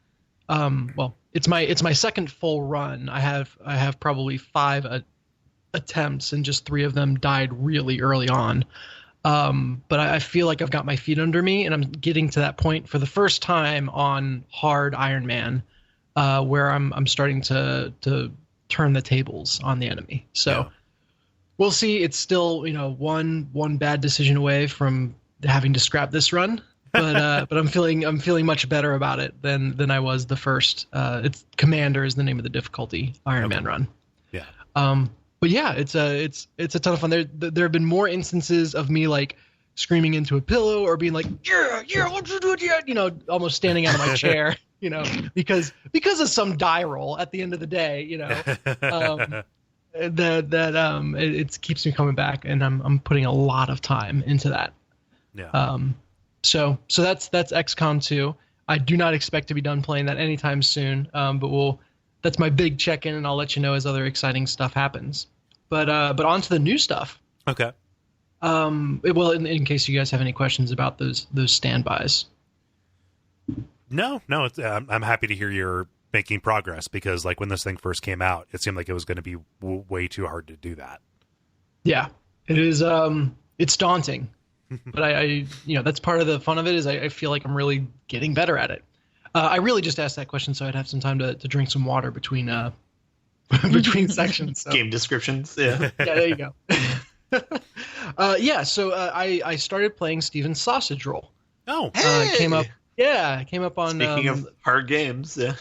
Well, it's my second full run. I have probably 5 attempts, and just 3 of them died really early on. But I feel like I've got my feet under me, and I'm getting to that point for the first time on hard Iron Man, where I'm starting to turn the tables on the enemy. So. Yeah. We'll see. It's still, you know, one bad decision away from having to scrap this run, but I'm feeling much better about it than I was the first. It's Commander is the name of the difficulty Iron Man run. Yeah. But yeah, it's a ton of fun. There have been more instances of me like screaming into a pillow or being like, yeah, what'd you do? Yeah, you know, almost standing out of my chair, you know, because of some die roll at the end of the day, you know. It keeps me coming back, and I'm putting a lot of time into that. Yeah. So that's XCOM 2. I do not expect to be done playing that anytime soon. But that's my big check-in, and I'll let you know as other exciting stuff happens. But on to the new stuff. Okay. Well, in case you guys have any questions about those standbys. No. I'm happy to hear you're making progress, because like when this thing first came out, it seemed like it was going to be way too hard to do that. Yeah, it is. It's daunting, but I you know, that's part of the fun of it, is I feel like I'm really getting better at it. I really just asked that question so I'd have some time to drink some water between sections. So. Game descriptions. Yeah. Yeah, there you go. So I started playing Steven's Sausage Roll. Oh, hey! Came up on. Speaking of hard games, yeah.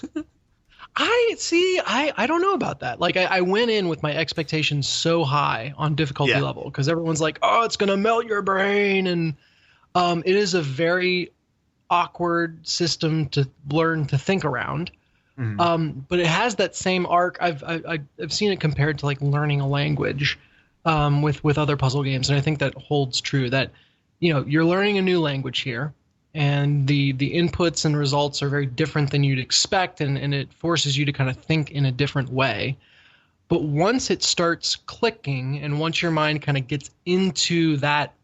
I don't know about that. Like I went in with my expectations so high on difficulty level, because everyone's like, oh, it's gonna melt your brain, and it is a very awkward system to learn to think around. Mm-hmm. But it has that same arc. I've seen it compared to like learning a language, with other puzzle games, and I think that holds true. That you're learning a new language here, and the inputs and results are very different than you'd expect, and it forces you to kind of think in a different way. But once it starts clicking, and once your mind kind of gets into that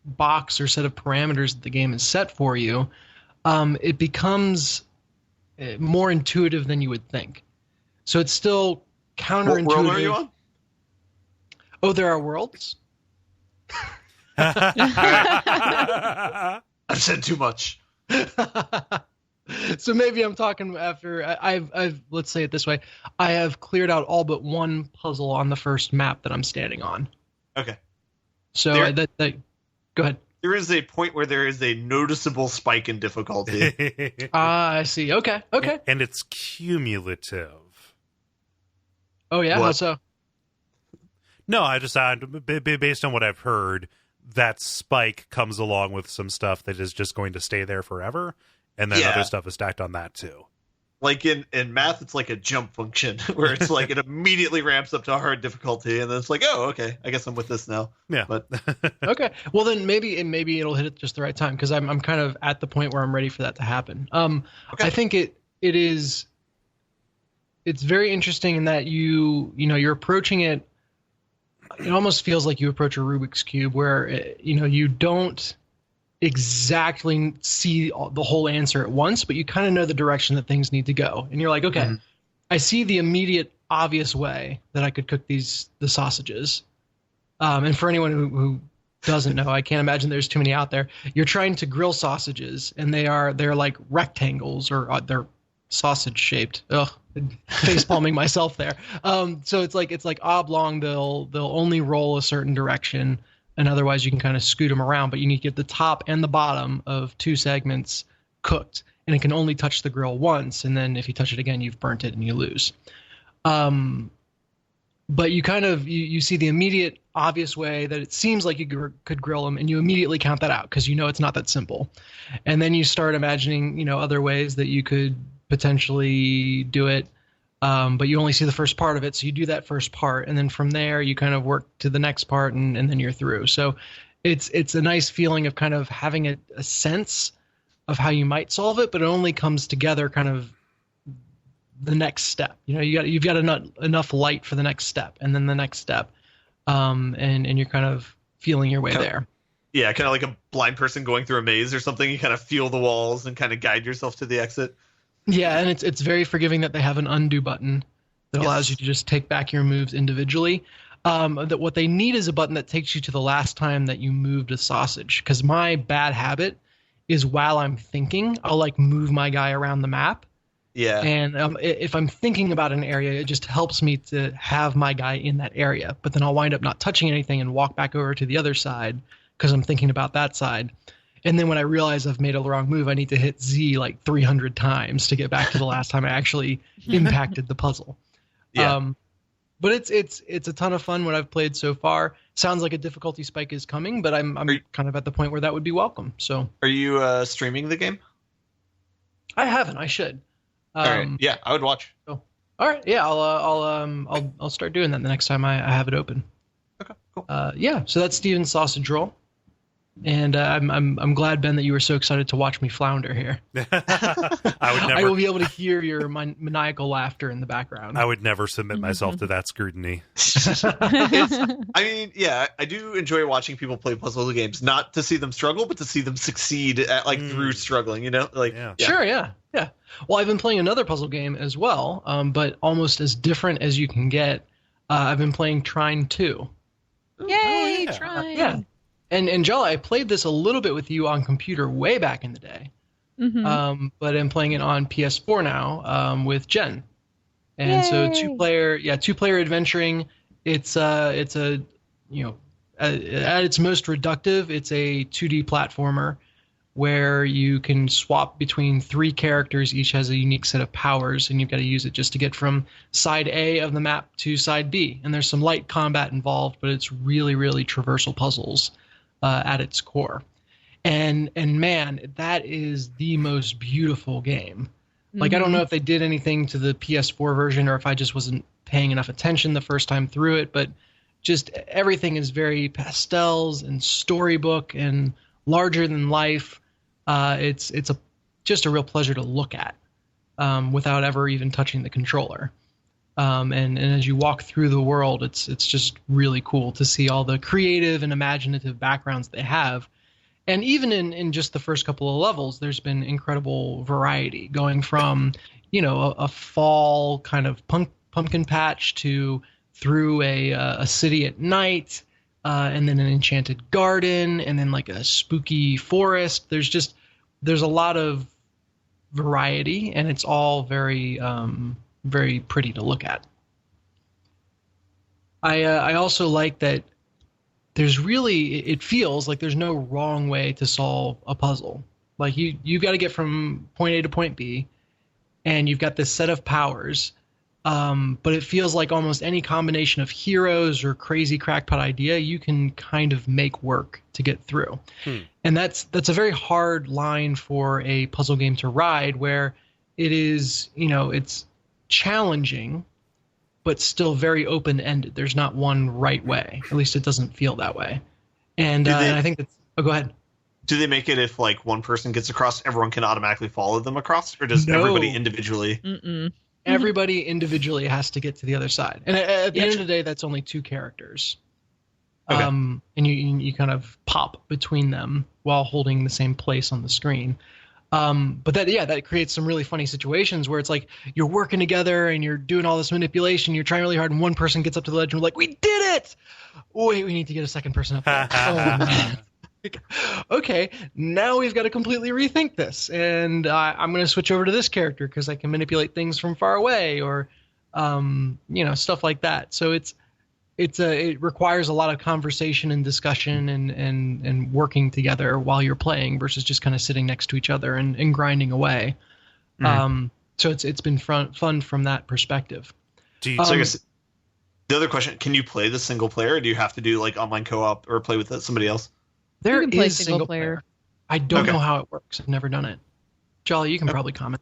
box or set of parameters that the game is set for you, it becomes more intuitive than you would think. So it's still counterintuitive. What world are you on? Oh, there are worlds? I've said too much. So maybe I'm talking after I've let's say it this way. I have cleared out all but one puzzle on the first map that I'm standing on. Okay. So go ahead. There is a point where there is a noticeable spike in difficulty. I see. Okay. And it's cumulative. Oh yeah, What? how so? No, I just based on what I've heard, that spike comes along with some stuff that is just going to stay there forever, and then other stuff is stacked on that too. Like in math, it's like a jump function where it's like it immediately ramps up to a hard difficulty, and then it's like, oh, okay, I guess I'm with this now. Yeah. But Okay. Well, then maybe it'll hit at just the right time, because I'm kind of at the point where I'm ready for that to happen. Okay. I think it's very interesting in that you're approaching it. It almost feels like you approach a Rubik's Cube, where you don't exactly see the whole answer at once, but you kind of know the direction that things need to go, and you're like, okay, I see the immediate obvious way that I could cook the sausages. And for anyone who doesn't know, I can't imagine there's too many out there. You're trying to grill sausages, and they're like rectangles, or they're sausage shaped. Ugh, face palming myself there. So it's like oblong. They'll only roll a certain direction, and otherwise you can kind of scoot them around. But you need to get the top and the bottom of two segments cooked, and it can only touch the grill once. And then if you touch it again, you've burnt it and you lose. But you kind of you see the immediate obvious way that it seems like you could grill them, and you immediately count that out because it's not that simple. And then you start imagining other ways that you could potentially do it, but you only see the first part of it, so you do that first part, and then from there you kind of work to the next part, and then you're through. So it's a nice feeling of kind of having a sense of how you might solve it, but it only comes together kind of the next step. You've got enough light for the next step, and then the next step, and you're kind of feeling your way there. Yeah, kind of like a blind person going through a maze or something. You kind of feel the walls and kind of guide yourself to the exit. Yeah, and it's very forgiving that they have an undo button that allows you to just take back your moves individually. That what they need is a button that takes you to the last time that you moved a sausage. Because my bad habit is while I'm thinking, I'll like move my guy around the map. Yeah. And if I'm thinking about an area, it just helps me to have my guy in that area. But then I'll wind up not touching anything and walk back over to the other side because I'm thinking about that side. And then when I realize I've made a wrong move, I need to hit Z like 300 times to get back to the last time I actually impacted the puzzle. Yeah. But it's a ton of fun what I've played so far. Sounds like a difficulty spike is coming, but I'm kind of at the point where that would be welcome. So Are you streaming the game? I haven't. I should. All right. Yeah, I would watch. All right. Yeah, I'll start doing that the next time I have it open. Okay. Cool. Yeah. So that's Steven's sausage roll. And I'm glad, Ben, that you were so excited to watch me flounder here. I will be able to hear your maniacal laughter in the background. I would never submit myself to that scrutiny. I mean, yeah, I do enjoy watching people play puzzle games, not to see them struggle, but to see them succeed at through struggling. Sure, yeah. Well, I've been playing another puzzle game as well, but almost as different as you can get. I've been playing Trine 2. Yay, Trine! Yeah. And Jala, I played this a little bit with you on computer way back in the day, but I'm playing it on PS4 now with Jen, and so two-player adventuring. It's at its most reductive, it's a 2D platformer where you can swap between three characters. Each has a unique set of powers, and you've got to use it just to get from side A of the map to side B. And there's some light combat involved, but it's really, really traversal puzzles at its core. And man, that is the most beautiful game. Like, I don't know if they did anything to the PS4 version or if I just wasn't paying enough attention the first time through it, but just everything is very pastels and storybook and larger than life. It's just a real pleasure to look at without ever even touching the controller. And as you walk through the world, it's just really cool to see all the creative and imaginative backgrounds they have. And even in just the first couple of levels, there's been incredible variety, going from, a fall kind of pumpkin patch to through a city at night, and then an enchanted garden, and then like a spooky forest. There's a lot of variety, and it's all very very pretty to look at. I also like that it feels like there's no wrong way to solve a puzzle. Like you've got to get from point A to point B, and you've got this set of powers, but it feels like almost any combination of heroes or crazy crackpot idea you can kind of make work to get through. And that's a very hard line for a puzzle game to ride, where it is, it's challenging, but still very open-ended. There's not one right way. At least it doesn't feel that way. And I think that's... Oh, go ahead. Do they make it if like one person gets across, everyone can automatically follow them across, or does everybody individually? Mm-mm. Everybody individually has to get to the other side. And at the end of the day, that's only 2 characters. Okay. And you kind of pop between them while holding the same place on the screen. But that creates some really funny situations where it's like you're working together and you're doing all this manipulation, you're trying really hard, and one person gets up to the ledge and we're like, we did it! Wait, we need to get a second person up there. Oh, man. Okay, now we've got to completely rethink this, and I'm going to switch over to this character because I can manipulate things from far away, or stuff like that. So it requires a lot of conversation and discussion and working together while you're playing versus just kind of sitting next to each other and grinding away. Mm-hmm. So it's been fun from that perspective. So I guess the other question: can you play the single player, or do you have to do like online co-op or play with somebody else? There is single player. I don't know how it works. I've never done it. Jolly, you can probably comment.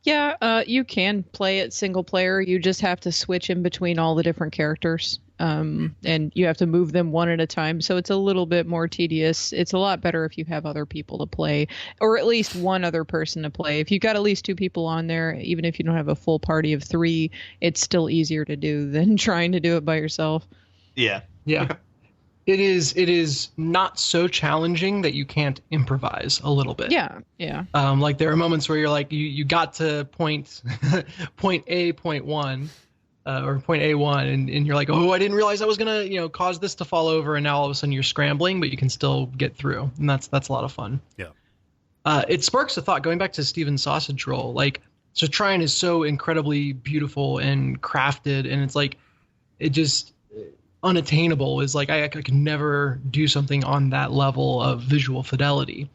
Yeah, you can play it single player. You just have to switch in between all the different characters, and you have to move them one at a time. So it's a little bit more tedious. It's a lot better if you have other people to play, or at least one other person to play. If you've got at least 2 people on there, even if you don't have a full party of 3, it's still easier to do than trying to do it by yourself. Yeah. Okay. It is not so challenging that you can't improvise a little bit. Yeah. Like there are moments where you're like you got to point A, point 1, or point A1, and you're like, oh, I didn't realize I was gonna cause this to fall over, and now all of a sudden you're scrambling, but you can still get through, and that's a lot of fun. Yeah. It sparks a thought going back to Steven's sausage roll. Like, so Trine is so incredibly beautiful and crafted, and it's like it just. Unattainable is like I could never do something on that level of visual fidelity.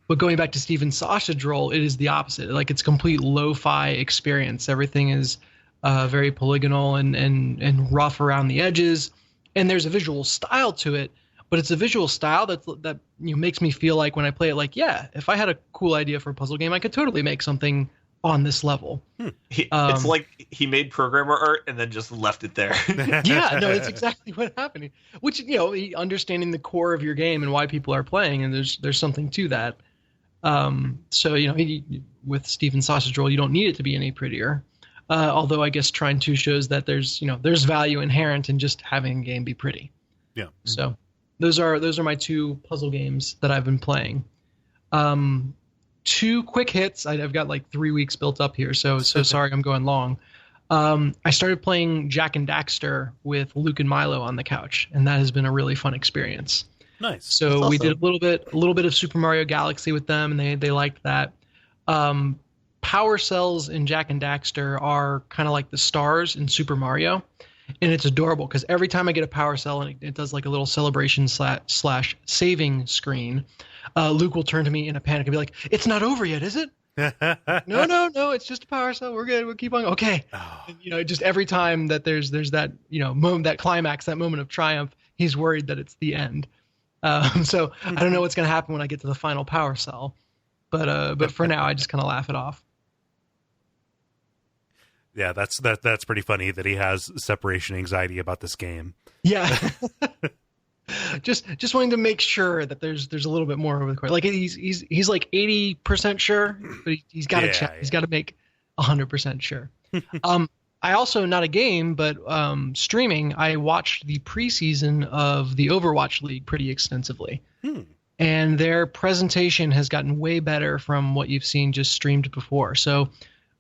But going back to Steven's sausage roll, it is the opposite. Like it's complete lo-fi experience. Everything is very polygonal and rough around the edges, and there's a visual style to it. But it's a visual style that makes me feel like when I play it, like if I had a cool idea for a puzzle game, I could totally make something on this level. It's like he made programmer art and then just left it there. Yeah, no, it's exactly what happened. Which, understanding the core of your game and why people are playing, and there's something to that. So, with Steven's sausage roll, you don't need it to be any prettier. Although I guess Trine 2 shows that there's value inherent in just having a game be pretty. Yeah. So those are my 2 puzzle games that I've been playing. 2 quick hits. I've got like 3 weeks built up here, so sorry I'm going long. I started playing Jak and Daxter with Luke and Milo on the couch, and that has been a really fun experience. Nice. So That's we awesome. did a little bit of Super Mario Galaxy with them, and they liked that. Power cells in Jak and Daxter are kind of like the stars in Super Mario, and it's adorable because every time I get a power cell and it does like a little celebration slash saving screen, Luke will turn to me in a panic and be like, "It's not over yet, is it?" No, it's just a power cell. We're good. We'll keep on. Okay. Oh. And, just every time that there's that moment, that climax, that moment of triumph, he's worried that it's the end. So I don't know what's going to happen when I get to the final power cell, but for now I just kind of laugh it off. Yeah, that's pretty funny that he has separation anxiety about this game. Yeah. just wanting to make sure that there's a little bit more over the course. Like he's like 80% sure, but he's got to check. Yeah. He's got to make 100% sure. I also, not a game, but streaming, I watched the preseason of the Overwatch League pretty extensively. And their presentation has gotten way better from what you've seen just streamed before. So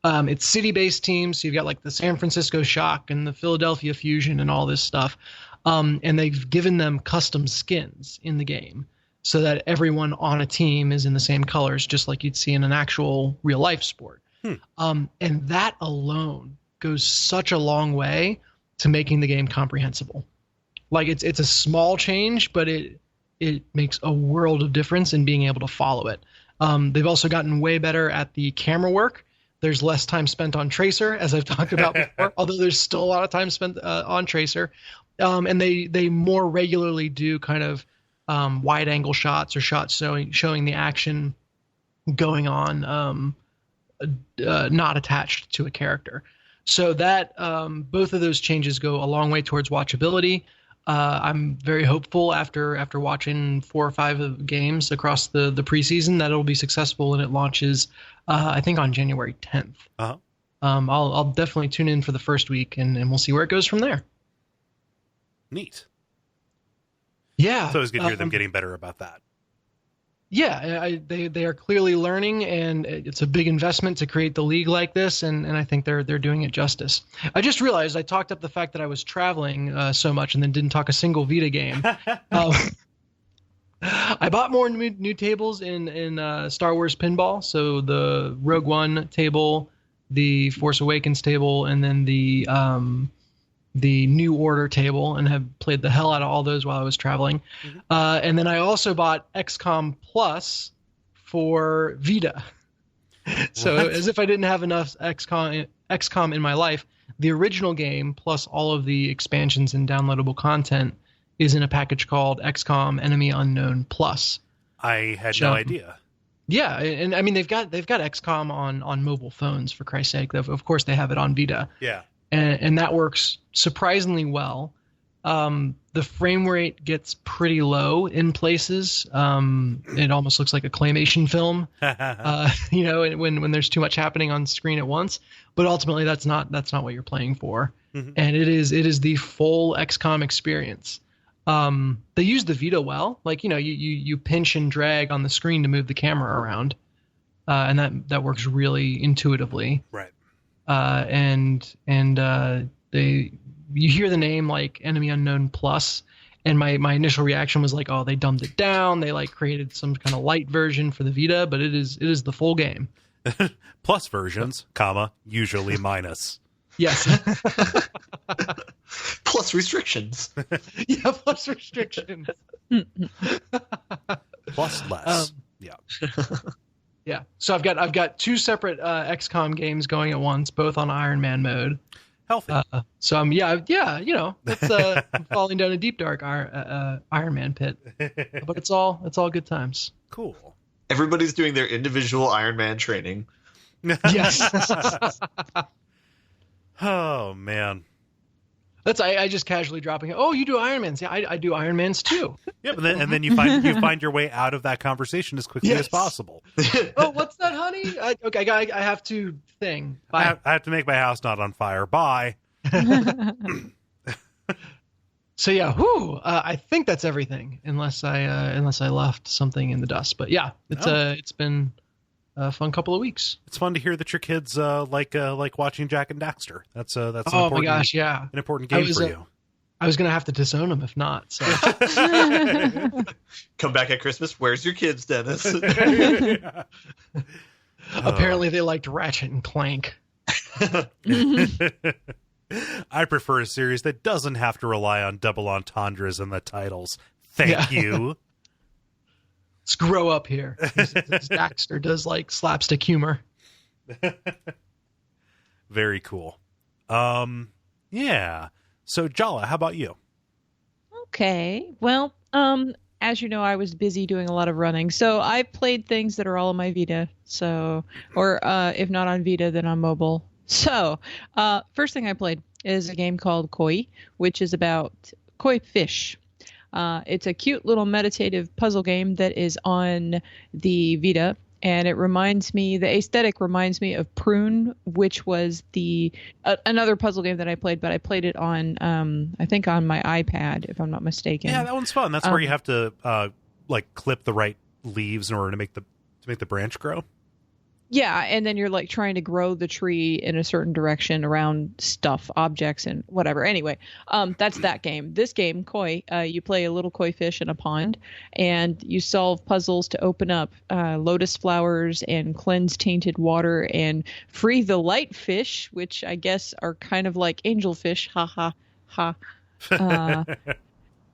it's city-based teams. So you've got like the San Francisco Shock and the Philadelphia Fusion and all this stuff. And they've given them custom skins in the game so that everyone on a team is in the same colors, just like you'd see in an actual real-life sport. And that alone goes such a long way to making the game comprehensible. Like it's a small change, but it makes a world of difference in being able to follow it. They've also gotten way better at the camera work. There's less time spent on Tracer, as I've talked about before, although there's still a lot of time spent on Tracer. And they more regularly do kind of wide angle shots or shots showing the action going on, not attached to a character. So that both of those changes go a long way towards watchability. I'm very hopeful after watching 4 or 5 games across the preseason that it'll be successful and it launches, I think, on January 10th. Uh-huh. I'll definitely tune in for the first week and we'll see where it goes from there. Neat. Yeah. It's always good to hear them getting better about that. Yeah, they are clearly learning, and it's a big investment to create the league like this, and I think they're doing it justice. I just realized I talked up the fact that I was traveling so much and then didn't talk a single Vita game. I bought more new tables in Star Wars Pinball, so the Rogue One table, the Force Awakens table, and then the New Order table, and have played the hell out of all those while I was traveling. And then I also bought XCOM Plus for Vita. So as if I didn't have enough XCOM in my life, the original game plus all of the expansions and downloadable content is in a package called XCOM Enemy Unknown Plus. I had no idea. Yeah, and I mean they've got XCOM on mobile phones, for Christ's sake. Of course they have it on Vita. Yeah. And that works surprisingly well. The frame rate gets pretty low in places. It almost looks like a claymation film, when there's too much happening on screen at once. But ultimately, that's not what you're playing for. And it is the full XCOM experience. They use the Vita well. Like you pinch and drag on the screen to move the camera around, and that works really intuitively. Right. You hear the name like Enemy Unknown Plus, and my initial reaction was like, oh, they dumbed it down. They like created some kind of light version for the Vita, but it is the full game. Plus versions, usually minus. Yes. Plus restrictions. Yeah, plus restrictions. Plus less. Yeah. Yeah. So I've got 2 separate XCOM games going at once, both on Iron Man mode. Healthy. So I'm it's I'm falling down a deep dark Iron Man pit, but it's all good times. Cool. Everybody's doing their individual Iron Man training. Yes. Oh man. I just casually dropping it. Oh, you do Ironmans? Yeah, I do Ironmans too. Yeah, and then you find your way out of that conversation as quickly as possible. Oh, what's that, honey? I have to thing. I have to make my house not on fire. Bye. So yeah, I think that's everything, unless I left something in the dust. But yeah, it's been a fun couple of weeks. It's fun to hear that your kids like watching Jack and Daxter. That's oh my gosh, yeah, an important game for you. I was gonna have to disown them if not. So. Come back at Christmas. Where's your kids, Dennis? Apparently, they liked Ratchet and Clank. I prefer a series that doesn't have to rely on double entendres in the titles. Thank you. Let's grow up here. Daxter does like slapstick humor. Very cool. Yeah. So Jala, how about you? Okay. Well, as you know, I was busy doing a lot of running, so I played things that are all on my Vita. So, or if not on Vita, then on mobile. So, first thing I played is a game called Koi, which is about koi fish. It's a cute little meditative puzzle game that is on the Vita, and the aesthetic reminds me of Prune, which was another puzzle game that I played, but I played it on, I think on my iPad, if I'm not mistaken. Yeah, that one's fun. That's where you have to clip the right leaves in order to make the branch grow. Yeah, and then you're trying to grow the tree in a certain direction around stuff, objects, and whatever. Anyway, that's that game. This game, Koi, you play a little koi fish in a pond, and you solve puzzles to open up lotus flowers and cleanse tainted water and free the light fish, which I guess are kind of like angelfish. Ha ha ha.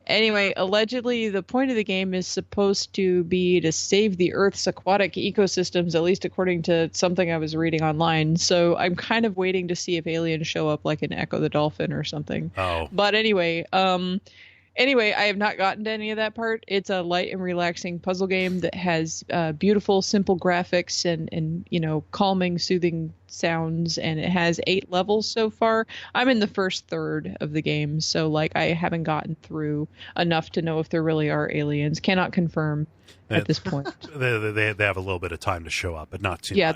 Anyway, allegedly, the point of the game is supposed to be to save the Earth's aquatic ecosystems, at least according to something I was reading online. So I'm kind of waiting to see if aliens show up like in Echo the Dolphin or something. Oh. But anyway, I have not gotten to any of that part. It's a light and relaxing puzzle game that has beautiful, simple graphics and calming, soothing sounds, and it has 8 levels so far. I'm in the first third of the game, so I haven't gotten through enough to know if there really are aliens. Cannot confirm at this point. They have a little bit of time to show up, but not too much.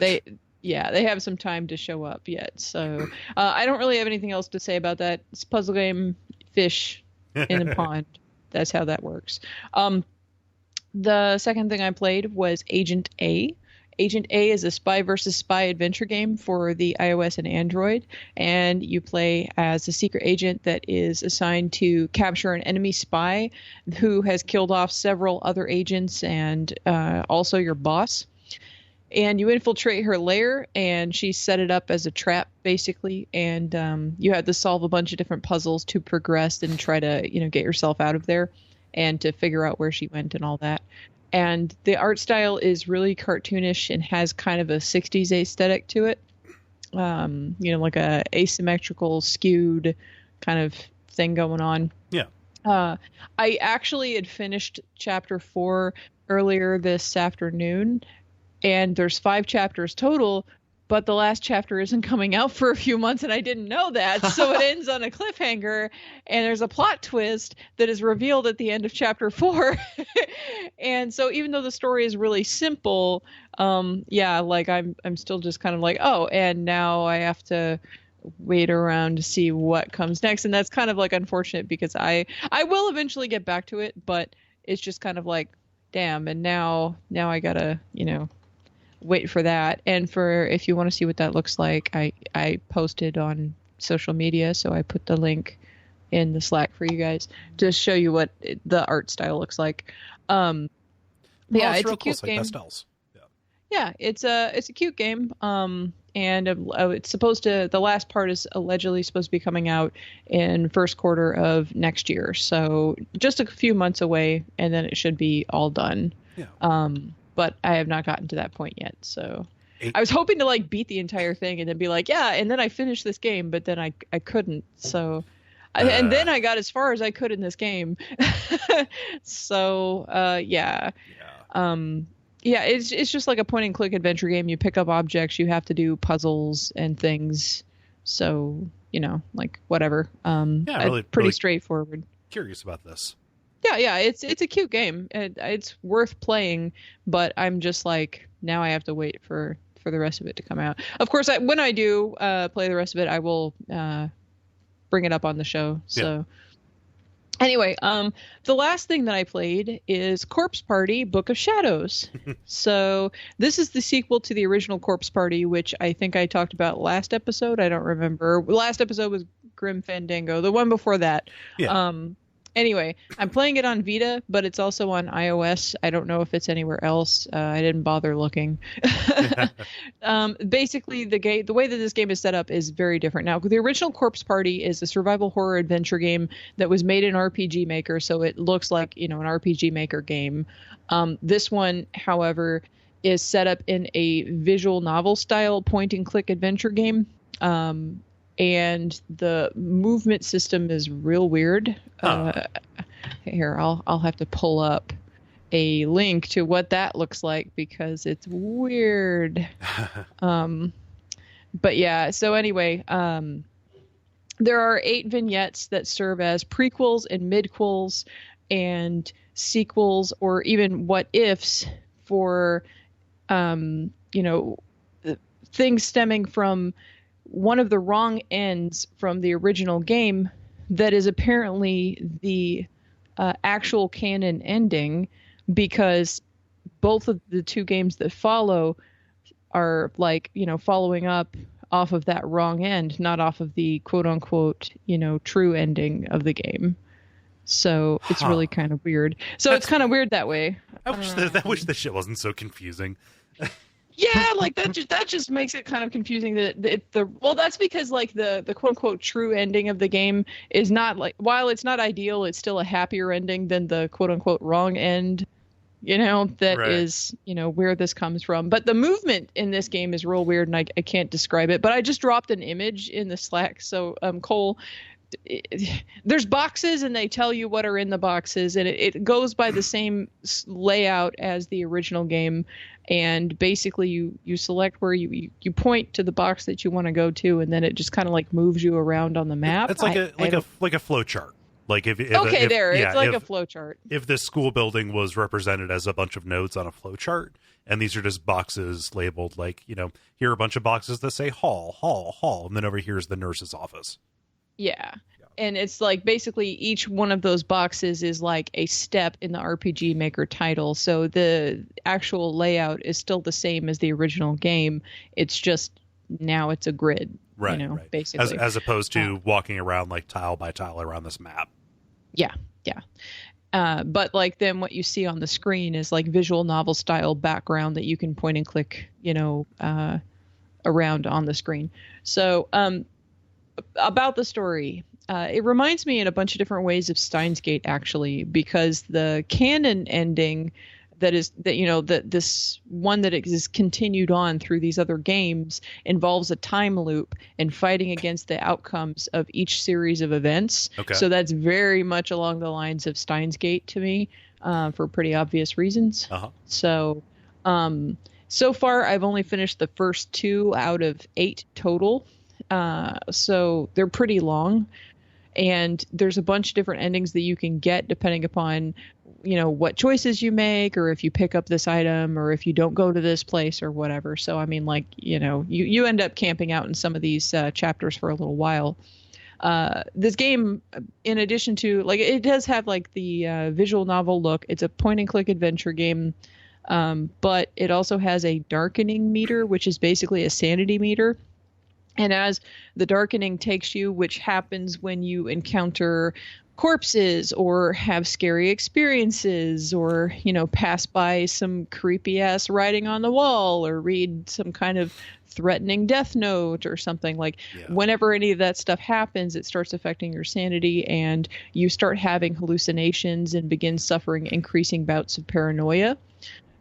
They have some time to show up yet. So I don't really have anything else to say about that. It's a puzzle game, fish in a pond. That's how that works. The second thing I played was Agent A. Agent A is a spy versus spy adventure game for the iOS and Android, and you play as a secret agent that is assigned to capture an enemy spy who has killed off several other agents and also your boss. And you infiltrate her lair, and she set it up as a trap, basically. And you have to solve a bunch of different puzzles to progress and try to, get yourself out of there and to figure out where she went and all that. And the art style is really cartoonish and has kind of a 60s aesthetic to it. Like a asymmetrical, skewed kind of thing going on. Yeah. I actually had finished chapter 4 earlier this afternoon. And there's 5 chapters total, but the last chapter isn't coming out for a few months, and I didn't know that. So it ends on a cliffhanger, and there's a plot twist that is revealed at the end of chapter 4. And so even though the story is really simple, I'm still just kind of oh, and now I have to wait around to see what comes next. And that's kind of unfortunate because I will eventually get back to it, but it's just kind of damn, and now I gotta, wait for that. And if you want to see what that looks like, I posted on social media, so I put the link in the Slack for you guys to show you what the art style looks like. It's a cute game. Pastels. Yeah, it's a cute game. And it's the last part is allegedly supposed to be coming out in first quarter of next year. So just a few months away, and then it should be all done. Yeah. But I have not gotten to that point yet. So I was hoping to beat the entire thing and then be and then I finished this game, but then I couldn't. So, and then I got as far as I could in this game. So, yeah. It's just like a point and click adventure game. You pick up objects, you have to do puzzles and things. So, whatever. Pretty straightforward. Curious about this. Yeah, it's a cute game. It's worth playing, but I'm just now I have to wait for the rest of it to come out. Of course, when I do play the rest of it, I will bring it up on the show. So anyway, the last thing that I played is Corpse Party: Book of Shadows. So this is the sequel to the original Corpse Party, which I think I talked about last episode. I don't remember. Last episode was Grim Fandango. The one before that. Yeah. Anyway, I'm playing it on Vita, but it's also on iOS. I don't know if it's anywhere else. I didn't bother looking. Basically, the way that this game is set up is very different. Now, the original Corpse Party is a survival horror adventure game that was made in RPG Maker, so it looks like an RPG Maker game. This one, however, is set up in a visual novel style point and click adventure game. And the movement system is real weird. Here, I'll have to pull up a link to what that looks like because it's weird. But yeah, so anyway, there are 8 vignettes that serve as prequels and midquels and sequels, or even what ifs for, things stemming from one of the wrong ends from the original game that is apparently the actual canon ending, because both of the 2 games that follow are following up off of that wrong end, not off of the quote unquote, true ending of the game. So it's really kind of weird. So it's kind of weird that way. I wish this shit wasn't so confusing. Yeah, like that just makes it kind of confusing. That's because like the quote unquote true ending of the game is not, like, while it's not ideal, it's still a happier ending than the quote unquote wrong end. That right. is where this comes from. But the movement in this game is real weird, and I can't describe it. But I just dropped an image in the Slack. So Kole, there's boxes, and they tell you what are in the boxes, and it goes by the same layout as the original game. And basically you select where you point to the box that you want to go to, and then it just kind of like moves you around on the map. It's like a flow chart. Like if it's like a flow chart. If this school building was represented as a bunch of nodes on a flow chart, and these are just boxes labeled like, here are a bunch of boxes that say hall, hall, hall, and then over here is the nurse's office. Yeah. And it's like basically each one of those boxes is like a step in the RPG Maker title. So the actual layout is still the same as the original game. It's just now it's a grid, right. Basically. As opposed to walking around like tile by tile around this map. Yeah. But like then what you see on the screen is like visual novel style background that you can point and click, around on the screen. So about the story. It reminds me in a bunch of different ways of Steins Gate, actually, because the canon ending this one that is continued on through these other games involves a time loop and fighting against the outcomes of each series of events. Okay. So that's very much along the lines of Steins Gate to me, for pretty obvious reasons. Uh-huh. So, so far I've only finished the first 2 out of 8 total. So they're pretty long. And there's a bunch of different endings that you can get depending upon, what choices you make, or if you pick up this item, or if you don't go to this place or whatever. So, I mean, like, you end up camping out in some of these chapters for a little while. This game, in addition to, like, it does have like the visual novel look. It's a point and click adventure game. But it also has a darkening meter, which is basically a sanity meter. And as the darkening takes you, which happens when you encounter corpses or have scary experiences or, pass by some creepy ass writing on the wall or read some kind of threatening death note or something, like whenever any of that stuff happens, it starts affecting your sanity and you start having hallucinations and begin suffering increasing bouts of paranoia.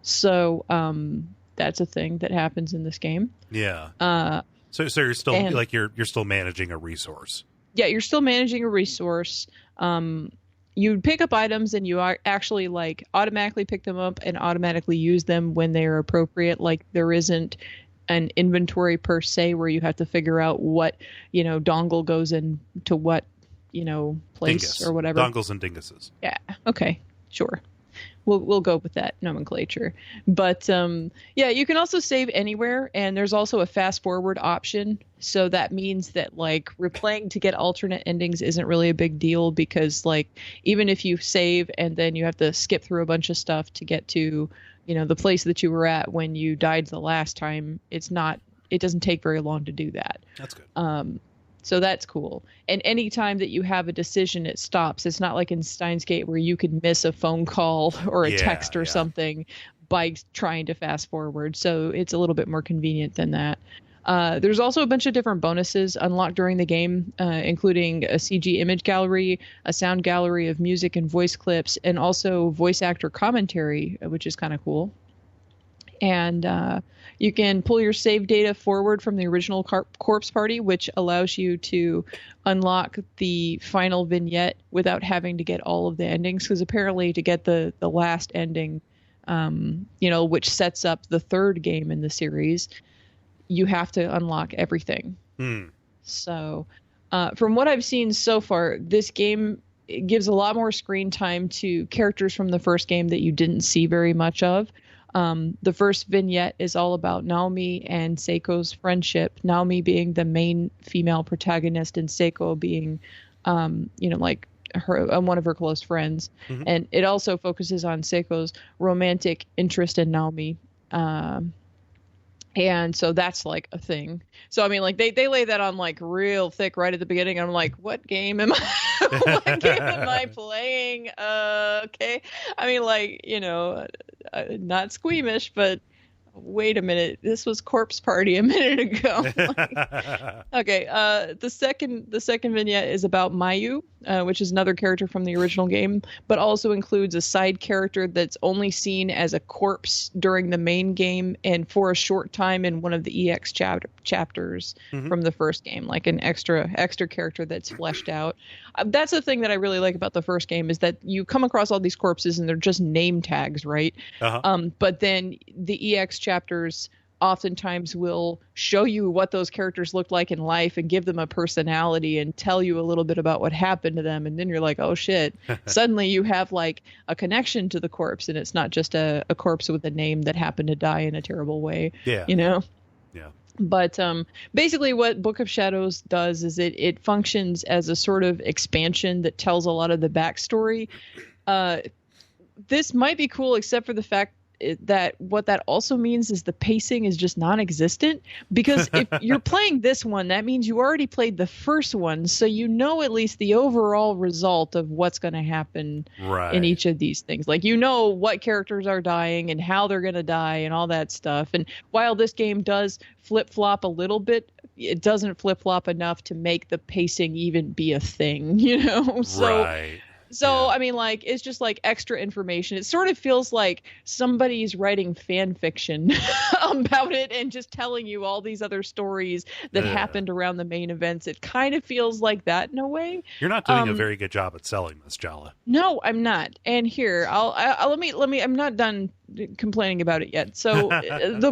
So that's a thing that happens in this game. Yeah. So you're still you're still managing a resource. Yeah, you're still managing a resource. You pick up items and you actually like automatically pick them up and automatically use them when they are appropriate. Like there isn't an inventory per se where you have to figure out what, dongle goes into what, place Dingus. Or whatever. Dongles and dinguses. Yeah. Okay. Sure. We'll go with that nomenclature. But you can also save anywhere, and there's also a fast forward option. So that means that like replaying to get alternate endings isn't really a big deal, because like even if you save and then you have to skip through a bunch of stuff to get to, the place that you were at when you died the last time, it doesn't take very long to do that. That's good. So that's cool. And anytime that you have a decision, it stops. It's not like in Steins Gate where you could miss a phone call or a text or something by trying to fast forward. So it's a little bit more convenient than that. There's also a bunch of different bonuses unlocked during the game, including a CG image gallery, a sound gallery of music and voice clips, and also voice actor commentary, which is kind of cool. And you can pull your save data forward from the original corpse party, which allows you to unlock the final vignette without having to get all of the endings. Because apparently to get the last ending, which sets up the third game in the series, you have to unlock everything. Hmm. So, from what I've seen so far, this game gives a lot more screen time to characters from the first game that you didn't see very much of. The first vignette is all about Naomi and Seiko's friendship. Naomi being the main female protagonist, and Seiko being, like her one of her close friends. Mm-hmm. And it also focuses on Seiko's romantic interest in Naomi. And so that's like a thing. So I mean, like they lay that on like real thick right at the beginning. I'm like, what game am I playing? Okay. I mean, like, not squeamish, but wait a minute, this was Corpse Party a minute ago. Okay, the second vignette is about Mayu, which is another character from the original game, but also includes a side character that's only seen as a corpse during the main game and for a short time in one of the EX chapters from the first game, like an extra character that's fleshed out. That's the thing that I really like about the first game, is that you come across all these corpses and they're just name tags, right? But then the EX chapters oftentimes will show you what those characters look like in life and give them a personality and tell you a little bit about what happened to them. And then you're like, oh shit, suddenly you have like a connection to the corpse, and it's not just a corpse with a name that happened to die in a terrible way. Yeah. Yeah. But basically what Book of Shadows does is it functions as a sort of expansion that tells a lot of the backstory. This might be cool, except for the fact that what that also means is the pacing is just non-existent, because if you're playing this one, that means you already played the first one, so you know at least the overall result of what's going to happen in each of these things. Like, you know what characters are dying and how they're going to die and all that stuff. And while this game does flip-flop a little bit, it doesn't flip-flop enough to make the pacing even be a thing, So, I mean, like, it's just like extra information. It sort of feels like somebody's writing fan fiction about it and just telling you all these other stories that happened around the main events. It kind of feels like that in a way. You're not doing a very good job at selling this, Jala. No, I'm not. And here, let me. I'm not done complaining about it yet. So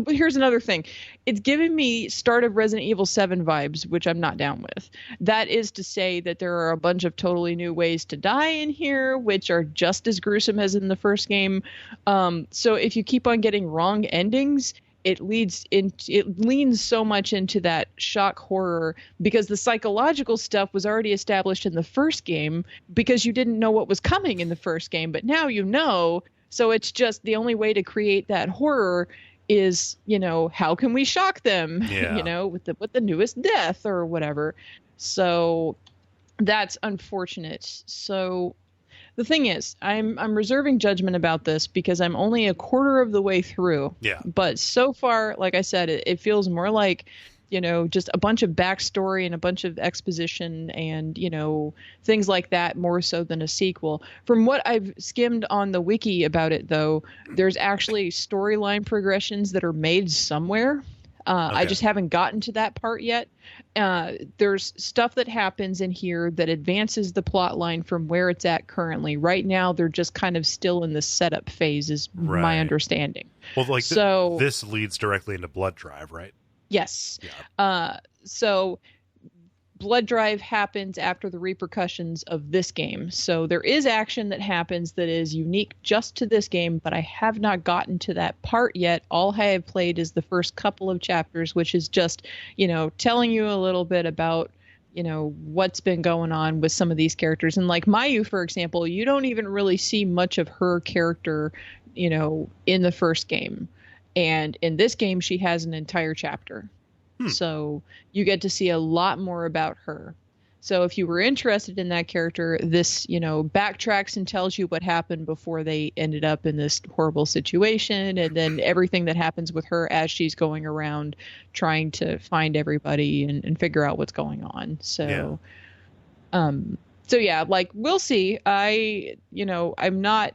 here's another thing. It's giving me start of Resident Evil 7 vibes, which I'm not down with. That is to say that there are a bunch of totally new ways to die in here, which are just as gruesome as in the first game. So if you keep on getting wrong endings, it leans so much into that shock horror, because the psychological stuff was already established in the first game because you didn't know what was coming in the first game, but now you know. So it's just the only way to create that horror is, how can we shock them? With the newest death or whatever. So that's unfortunate. So the thing is, I'm reserving judgment about this because I'm only a quarter of the way through. Yeah. But so far, like I said, it feels more like, just a bunch of backstory and a bunch of exposition and, things like that, more so than a sequel. From what I've skimmed on the wiki about it, though, there's actually storyline progressions that are made somewhere. I just haven't gotten to that part yet. There's stuff that happens in here that advances the plot line from where it's at currently. Right now, they're just kind of still in the setup phase, is my understanding. Well, like, this leads directly into Blood Drive, right? Yes. Yeah. So Blood Drive happens after the repercussions of this game. So there is action that happens that is unique just to this game, but I have not gotten to that part yet. All I have played is the first couple of chapters, which is just, telling you a little bit about, what's been going on with some of these characters. And like Mayu, for example, you don't even really see much of her character, in the first game. And in this game, she has an entire chapter. So you get to see a lot more about her. So if you were interested in that character, this, backtracks and tells you what happened before they ended up in this horrible situation. And then everything that happens with her as she's going around trying to find everybody and figure out what's going on. So, like, we'll see. I'm not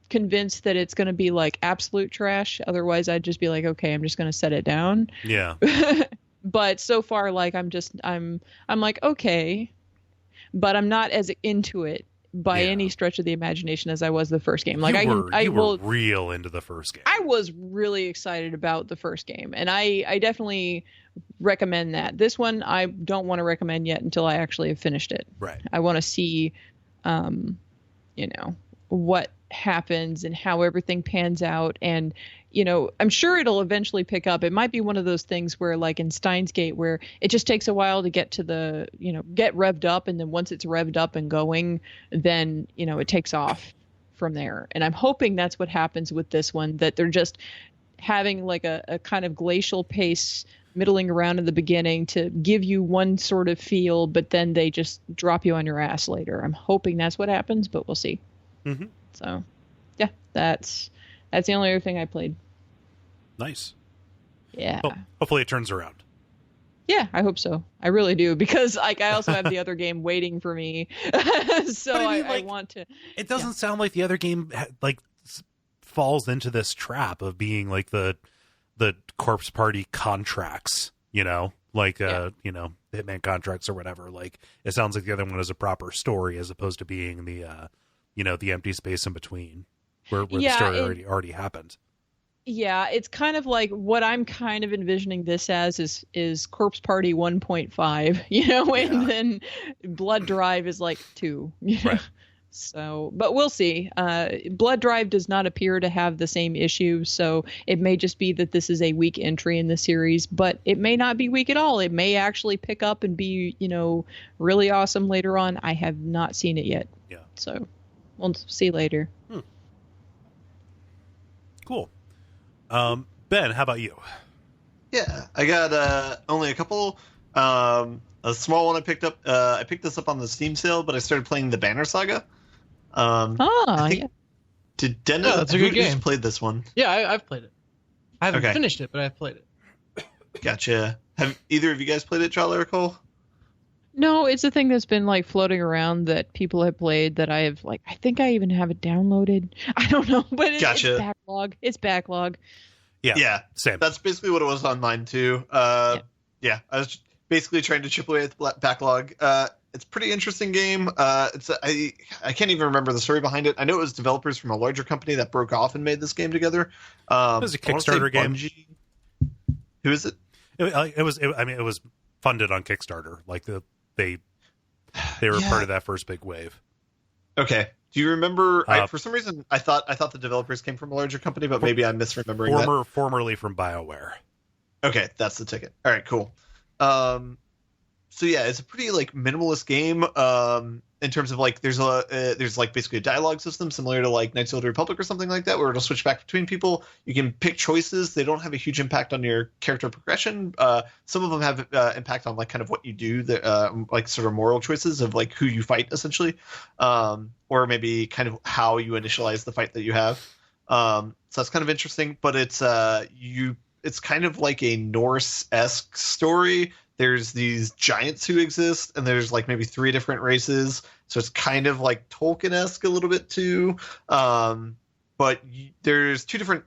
convinced that it's going to be like absolute trash. Otherwise I'd just be like, okay, I'm just going to set it down. Yeah. But so far, like, I'm like, okay, but I'm not as into it by any stretch of the imagination as I was the first game. Like you were real into the first game. I was really excited about the first game, and I definitely recommend that. This one I don't want to recommend yet until I actually have finished it. Right. I want to see, what happens and how everything pans out, and I'm sure it'll eventually pick up. It might be one of those things where, like in Steins Gate, where it just takes a while to get to the get revved up, and then once it's revved up and going, then it takes off from there. And I'm hoping that's what happens with this one, that they're just having like a kind of glacial pace middling around in the beginning to give you one sort of feel, but then they just drop you on your ass later. I'm hoping that's what happens, but we'll see. Mm-hmm. So yeah, that's the only other thing I played. Nice. Yeah. Well, hopefully it turns around. Yeah, I hope so. I really do, because I also have the other game waiting for me. So I want to. It doesn't sound like the other game falls into this trap of being like the Corpse Party contracts, Hitman contracts or whatever. Like, it sounds like the other one is a proper story as opposed to being the the empty space in between where the story already happened. Yeah, it's kind of like what I'm kind of envisioning this as is Corpse Party 1.5, and then Blood Drive is like 2. Right. So, but we'll see. Blood Drive does not appear to have the same issue, so it may just be that this is a weak entry in the series, but it may not be weak at all. It may actually pick up and be, really awesome later on. I have not seen it yet. Yeah. So, we'll see later. Cool. Ben, how about you? Yeah, I got only a couple. A small one I picked up. I picked this up on the Steam sale, but I started playing the Banner Saga. Did Dennis? Yeah, that's a good game. Who's played this one? Yeah, I've played it. I haven't finished it, but I've played it. Gotcha. Have either of you guys played it, Jala or Kole? No, it's a thing that's been like floating around that people have played that I have I think I even have it downloaded. I don't know, but it's backlog. It's backlog. Yeah, same. That's basically what it was on mine too. I was basically trying to chip away at the backlog. It's a pretty interesting game. I can't even remember the story behind it. I know it was developers from a larger company that broke off and made this game together. It was a Kickstarter game. Who is it? It was funded on Kickstarter. Like they were part of that first big wave. Okay. Do you remember? For some reason, I thought the developers came from a larger company, but maybe I'm misremembering that. Formerly from BioWare. Okay, that's the ticket. All right, cool. So yeah, it's a pretty minimalist game. In terms of there's basically a dialogue system similar to Knights of the Old Republic or something like that, where it'll switch back between people. You can pick choices. They don't have a huge impact on your character progression. Some of them have impact on kind of what you do, sort of moral choices of who you fight essentially, or maybe kind of how you initialize the fight that you have. So that's kind of interesting. But it's kind of like a Norse-esque story. There's these giants who exist, and there's maybe 3 different races. So it's kind of like Tolkien-esque a little bit too. But there's two different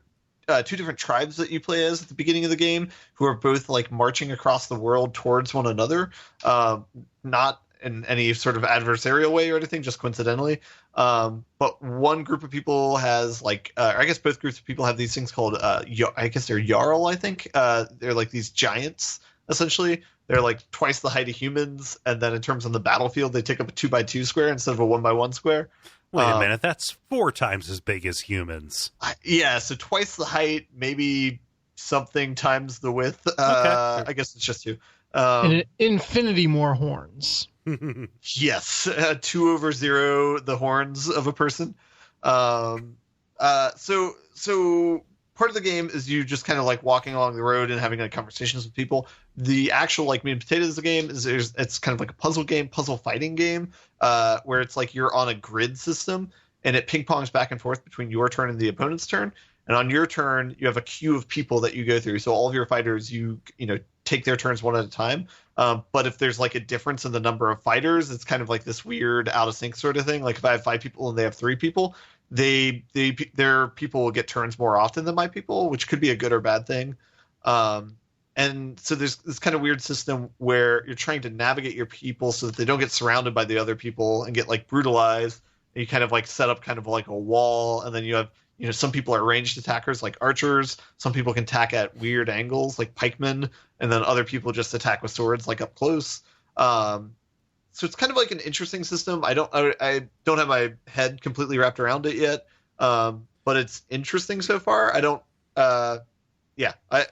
tribes that you play as at the beginning of the game, who are both marching across the world towards one another. Not in any sort of adversarial way or anything, just coincidentally. But one group of people has I guess both groups of people have these things called I guess they're Jarl. I think they're these giants essentially. They're twice the height of humans, and then in terms of the battlefield, they take up a 2x2 square instead of a 1x1 square. Wait a minute, that's 4 times as big as humans. So twice the height, maybe something times the width. Okay. I guess it's just 2. And infinity more horns. Yes, 2 over 0, the horns of a person. So part of the game is you just kind of walking along the road and having conversations with people. The actual meat and potatoes of the game is it's kind of like a puzzle fighting game, where it's you're on a grid system and it ping pongs back and forth between your turn and the opponent's turn. And on your turn, you have a queue of people that you go through. So all of your fighters, you take their turns one at a time. But if there's a difference in the number of fighters, it's kind of this weird out of sync sort of thing. If I have 5 people and they have 3 people, their people will get turns more often than my people, which could be a good or bad thing. And so there's this kind of weird system where you're trying to navigate your people so that they don't get surrounded by the other people and get brutalized. and you kind of like set up kind of like a wall, and then you have, you know, some people are ranged attackers like archers, some people can attack at weird angles like pikemen, and then other people just attack with swords like up close. So it's kind of like an interesting system. I don't have my head completely wrapped around it yet, but it's interesting so far. I don't I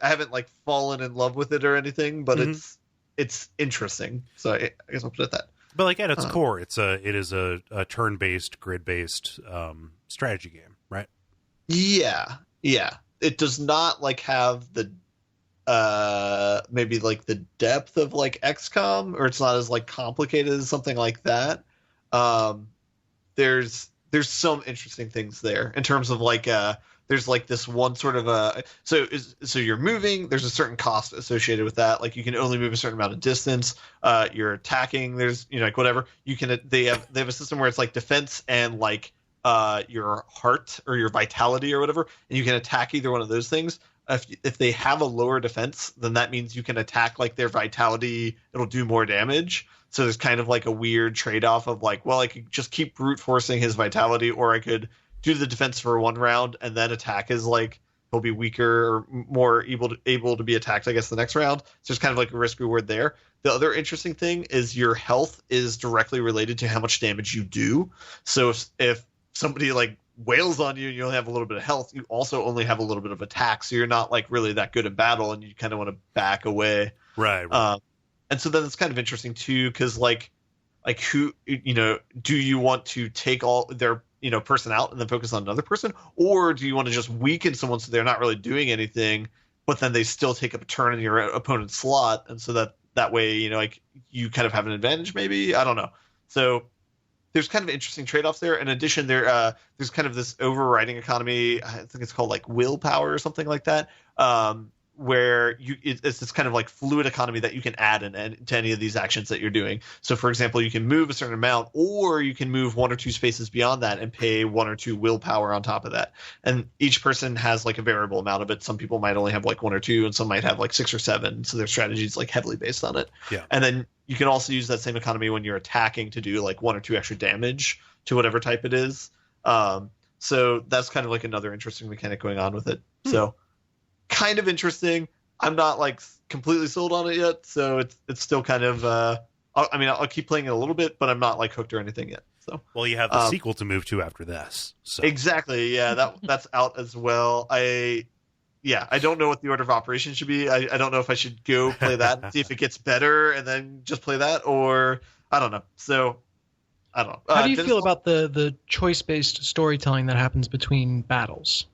haven't like fallen in love with it or anything, but it's interesting. So I guess I'll put it at that. But like at its core, it is a turn-based, grid-based strategy game, right? Yeah. It does not like have the maybe like the depth of like XCOM, or it's not as like complicated as something like that. There's some interesting things there in terms of like there's like this one sort of so you're moving, there's a certain cost associated with that, like you can only move a certain amount of distance. You're attacking, there's, you know, like whatever you can, they have a system where it's like defense and like your heart or your vitality or whatever, and you can attack either one of those things. If they have a lower defense, then that means you can attack like their vitality, it'll do more damage. So there's kind of like a weird trade-off of like, well, I could just keep brute forcing his vitality, or I could do the defense for one round and then attack his, like, he'll be weaker or more able to be attacked, I guess, the next round. So it's kind of like a risk reward there. The other interesting thing is your health is directly related to how much damage you do. So if somebody like wails on you and you only have a little bit of health, you also only have a little bit of attack, so you're not like really that good in battle, and you kind of want to back away. Right. And so then it's kind of interesting too, because like who, you know, do you want to take all their, you know, person out and then focus on another person, or do you want to just weaken someone so they're not really doing anything, but then they still take up a turn in your opponent's slot, and so that way, you know, like you kind of have an advantage, maybe, I don't know. So there's kind of interesting trade-offs there. In addition, there's kind of this overriding economy. I think it's called like willpower or something like that, where it's this kind of like fluid economy that you can add to any of these actions that you're doing. So, for example, you can move a certain amount, or you can move one or two spaces beyond that and pay 1 or 2 willpower on top of that. And each person has like a variable amount of it. Some people might only have like 1 or 2, and some might have like 6 or 7. So their strategy is like heavily based on it. Yeah. And then you can also use that same economy when you're attacking to do like 1 or 2 extra damage to whatever type it is. So that's kind of like another interesting mechanic going on with it. So kind of interesting. I'm not like completely sold on it yet, so it's still kind of I'll keep playing it a little bit, but I'm not like hooked or anything yet. So well, you have the sequel to move to after this. So. Exactly, yeah, that's out as well. I don't know what the order of operations should be. I don't know if I should go play that and see if it gets better and then just play that, or I don't know. So I don't know. How do you feel about the choice-based storytelling that happens between battles?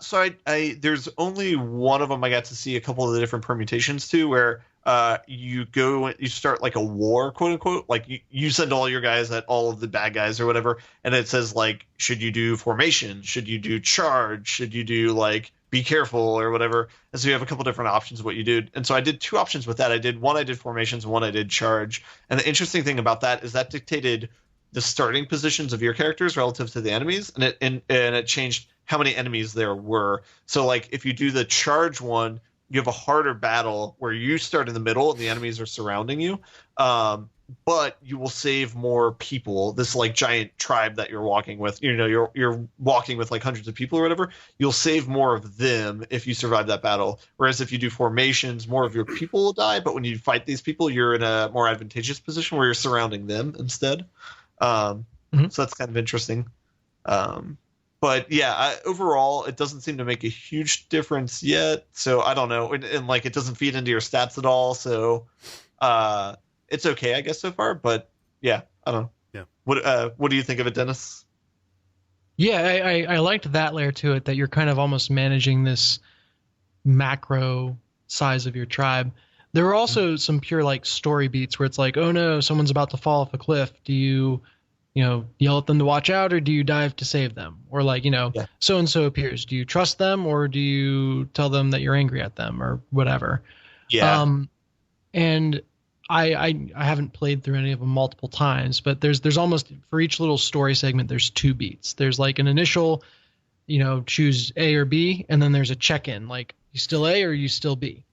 So I there's only one of them I got to see a couple of the different permutations to, where you start like a war, quote unquote, like you send all your guys at all of the bad guys or whatever, and it says like, should you do formation, should you do charge, should you do like be careful or whatever. And so you have a couple different options of what you do. And so I did 2 options with that. I did formations, one I did charge. And the interesting thing about that is that dictated the starting positions of your characters relative to the enemies, and it changed how many enemies there were. So like if you do the charge one, you have a harder battle where you start in the middle and the enemies are surrounding you, but you will save more people. This like giant tribe that you're walking with, you know, you're walking with like hundreds of people or whatever, you'll save more of them if you survive that battle. Whereas if you do formations, more of your people will die, but when you fight these people, you're in a more advantageous position where you're surrounding them instead. So that's kind of interesting. But yeah, overall, it doesn't seem to make a huge difference yet. So I don't know. And like, it doesn't feed into your stats at all. So it's okay, I guess, so far. But yeah, I don't know. Yeah. What do you think of it, Dennis? Yeah, I liked that layer to it, that you're kind of almost managing this macro size of your tribe. There were also some pure like story beats where it's like, oh no, someone's about to fall off a cliff. Do you yell at them to watch out, or do you dive to save them? Or like, so-and-so appears. Do you trust them, or do you tell them that you're angry at them, or whatever? Yeah. And I haven't played through any of them multiple times, but there's almost, for each little story segment, there's 2 beats. There's like an initial, choose A or B, and then there's a check-in, like, you still A or you still B?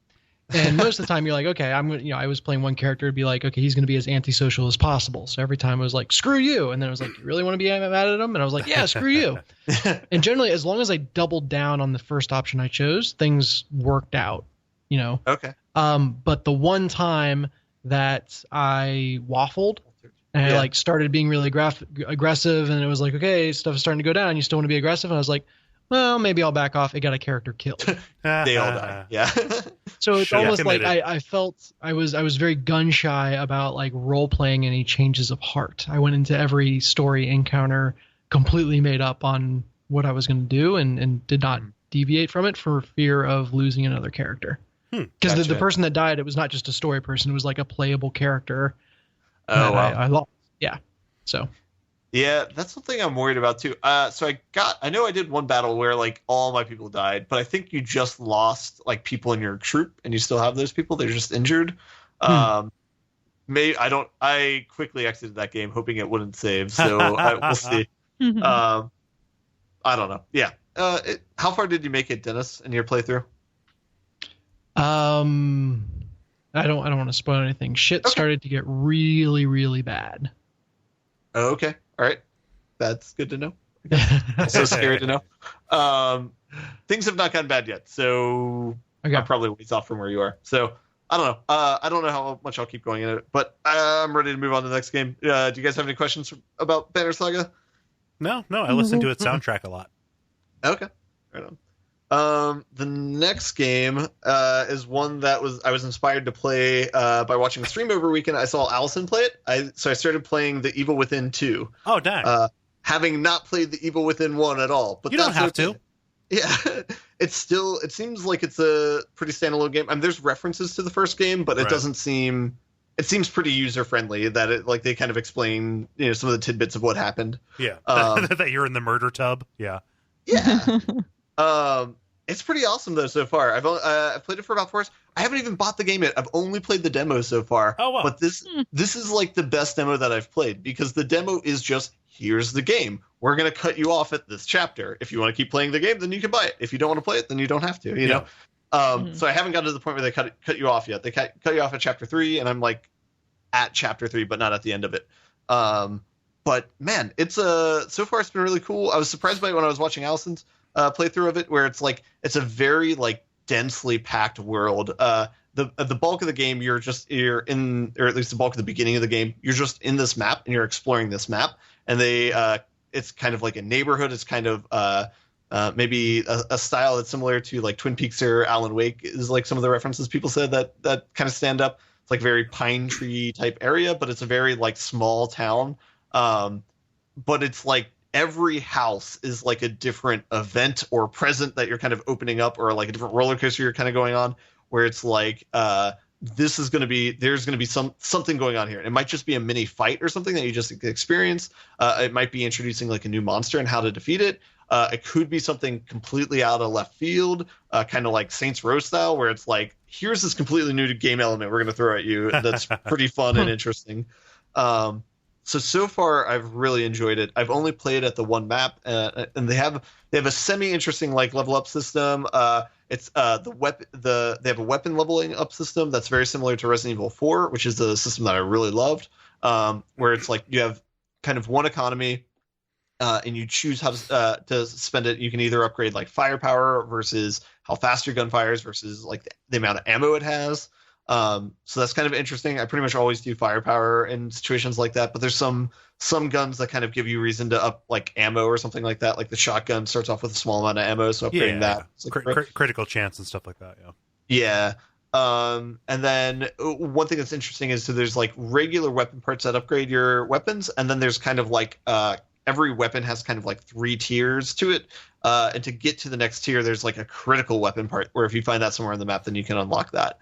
And most of the time you're like, okay, I'm going to, I was playing one character to be like, okay, he's going to be as antisocial as possible. So every time I was like, screw you. And then I was like, you really want to be mad at him? And I was like, yeah, screw you. And generally, as long as I doubled down on the first option I chose, things worked out, Okay. But the one time that I waffled and I like started being really aggressive, and it was like, okay, stuff is starting to go down. You still want to be aggressive? And I was like, well, maybe I'll back off. It got a character killed. They all die. Yeah. So it's almost like I felt I was very gun shy about like role playing any changes of heart. I went into every story encounter completely made up on what I was going to do, and did not deviate from it for fear of losing another character. Because Gotcha. the person that died, it was not just a story person; it was like a playable character. Oh, wow. I lost. Yeah. So. Yeah, that's something I'm worried about too. So I know I did one battle where like all my people died, but I think you just lost like people in your troop, and you still have those people. They're just injured. I quickly exited that game, hoping it wouldn't save. So we'll see. I don't know. Yeah. How far did you make it, Dennis, in your playthrough? I don't want to spoil anything. Shit started to get really, really bad. Oh, okay. All right. That's good to know. So scary to know. Things have not gotten bad yet, so I'm probably ways off from where you are. So I don't know. I don't know how much I'll keep going in it, but I'm ready to move on to the next game. Do you guys have any questions about Banner Saga? No. I listen to its soundtrack a lot. Okay. Right on. The next game is one that I was inspired to play by watching a stream over weekend. I saw Allison play it. So I started playing The Evil Within 2. Oh, dang. Having not played The Evil Within 1 at all. But you don't have to. Yeah. It seems like it's a pretty standalone game. I mean, there's references to the first game, but it doesn't seem... It seems pretty user friendly that it like they kind of explain some of the tidbits of what happened. Yeah. That you're in the murder tub. Yeah. Yeah. It's pretty awesome though so far. I've played it for about 4 hours. I haven't even bought the game yet. I've only played the demo so far. Oh wow! But this is like the best demo that I've played, because the demo is just, here's the game. We're gonna cut you off at this chapter. If you want to keep playing the game, then you can buy it. If you don't want to play it, then you don't have to. You know. So I haven't gotten to the point where they cut you off yet. They cut you off at chapter 3, and I'm like at chapter 3, but not at the end of it. But man, it's so far it's been really cool. I was surprised by it when I was watching Allison's playthrough of it, where it's like it's a very like densely packed world. The bulk of the game you're in, or at least the bulk of the beginning of the game, you're just in this map and you're exploring this map. And it's kind of like a neighborhood. It's kind of maybe a style that's similar to like Twin Peaks or Alan Wake is like some of the references people said that kind of stand up. It's like very pine tree type area, but it's a very like small town. But it's like every house is like a different event or present that you're kind of opening up, or like a different roller coaster you're kind of going on, where it's like there's going to be something going on here. And it might just be a mini fight or something that you just experience. It might be introducing like a new monster and how to defeat it. It could be something completely out of left field, kind of like Saints Row style, where it's like, here's this completely new game element we're going to throw at you that's pretty fun and interesting. So far, I've really enjoyed it. I've only played at the one map, and they have a semi-interesting like level up system. It's they have a weapon leveling up system that's very similar to Resident Evil 4, which is the system that I really loved, where it's like you have kind of one economy, and you choose how to spend it. You can either upgrade like firepower versus how fast your gun fires versus like the amount of ammo it has. So that's kind of interesting. I pretty much always do firepower in situations like that, but there's some guns that kind of give you reason to up like ammo or something like that. Like the shotgun starts off with a small amount of ammo, so upgrading that. Like, critical chance and stuff like that. Yeah. And then one thing that's interesting is, so there's like regular weapon parts that upgrade your weapons, and then there's kind of like every weapon has kind of like 3 tiers to it. And to get to the next tier, there's like a critical weapon part, where if you find that somewhere on the map, then you can unlock that.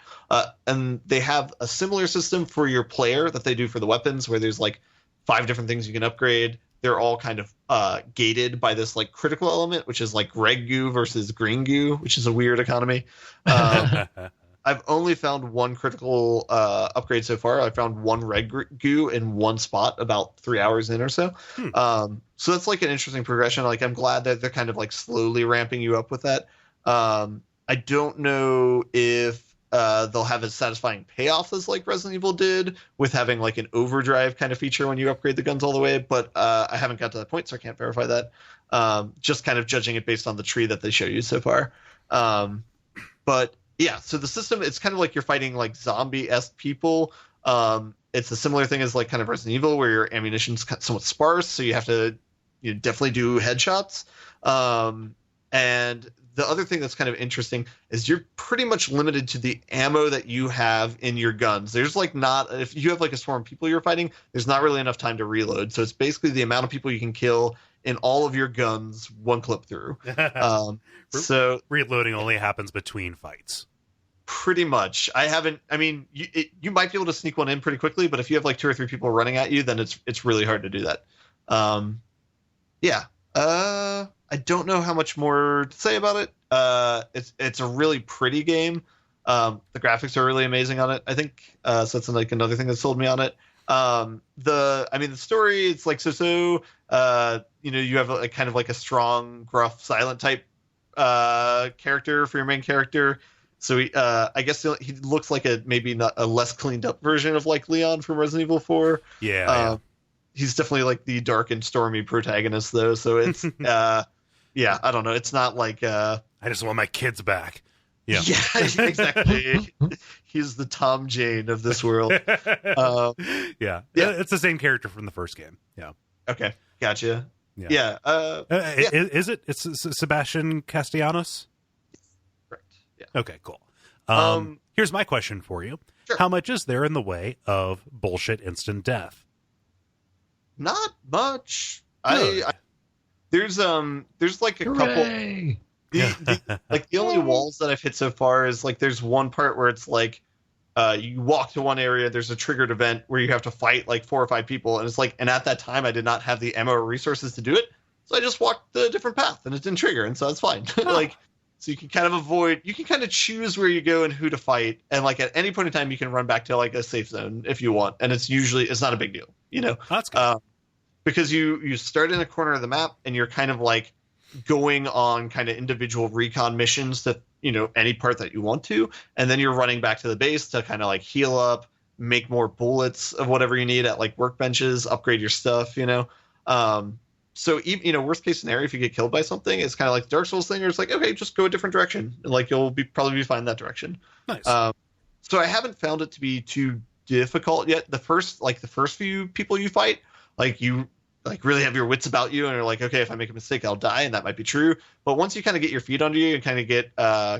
And they have a similar system for your player that they do for the weapons, where there's like 5 different things you can upgrade. They're all kind of gated by this like critical element, which is like red goo versus green goo, which is a weird economy. I've only found one critical upgrade so far. I found one red goo in one spot about 3 hours in or so. So that's like an interesting progression. Like, I'm glad that they're kind of like slowly ramping you up with that. I don't know if they'll have as satisfying payoffs as like Resident Evil did, with having like an overdrive kind of feature when you upgrade the guns all the way. But I haven't got to that point, so I can't verify that. Just kind of judging it based on the tree that they show you so far. But yeah, so the system, it's kind of like you're fighting like zombie-esque people. It's a similar thing as like kind of Resident Evil, where your ammunition's somewhat sparse, so you have to definitely do headshots. And the other thing that's kind of interesting is you're pretty much limited to the ammo that you have in your guns. There's like not, if you have like a swarm of people you're fighting, there's not really enough time to reload. So it's basically the amount of people you can kill in all of your guns one clip through. So reloading only happens between fights. Pretty much. You might be able to sneak one in pretty quickly, but if you have like 2 or 3 people running at you, then it's really hard to do that. I don't know how much more to say about it. It's a really pretty game. The graphics are really amazing on it, I think. So that's like another thing that sold me on it. The story, it's like so. You have a kind of like a strong, gruff, silent type character for your main character. So I guess he looks like maybe not a less cleaned up version of like Leon from Resident Evil 4. Yeah. He's definitely like the dark and stormy protagonist though. So it's yeah, I don't know. It's not like I just want my kids back. Yeah. Yeah, exactly. He's the Tom Jane of this world. Yeah. It's the same character from the first game. Yeah. Okay. Gotcha. Yeah. Is it? It's Sebastian Castellanos? Correct. Yeah. Okay, cool. Here's my question for you. Sure. How much is there in the way of bullshit instant death? Not much. Good. There's like a Hooray! couple. The only walls that I've hit so far is like there's one part where it's like you walk to one area, there's a triggered event where you have to fight like 4 or 5 people, and it's like, and at that time I did not have the ammo or resources to do it, so I just walked a different path and it didn't trigger, and so it's fine. So you can kind of choose where you go and who to fight, and like at any point in time you can run back to like a safe zone if you want, and it's not a big deal, That's good. because you start in a corner of the map and you're kind of like going on kind of individual recon missions to any part that you want to, and then you're running back to the base to kind of like heal up, make more bullets of whatever you need at like workbenches, upgrade your stuff. So even worst case scenario, if you get killed by something, it's kind of like the Dark Souls thing, or it's like, okay, just go a different direction, and like you'll probably be fine in that direction. Nice. So I haven't found it to be too difficult yet. The first few people you fight, like you like really have your wits about you and you're like, okay, if I make a mistake, I'll die, and that might be true. But once you kind of get your feet under you and kind of get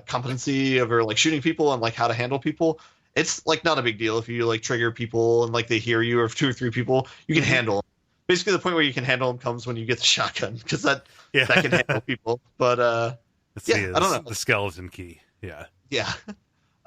competency over like shooting people and like how to handle people, it's like not a big deal if you like trigger people and like they hear you, or if 2 or 3 people, you can handle them. Basically, the point where you can handle them comes when you get the shotgun, because that can handle people. But I don't know. The skeleton key. Yeah. Yeah.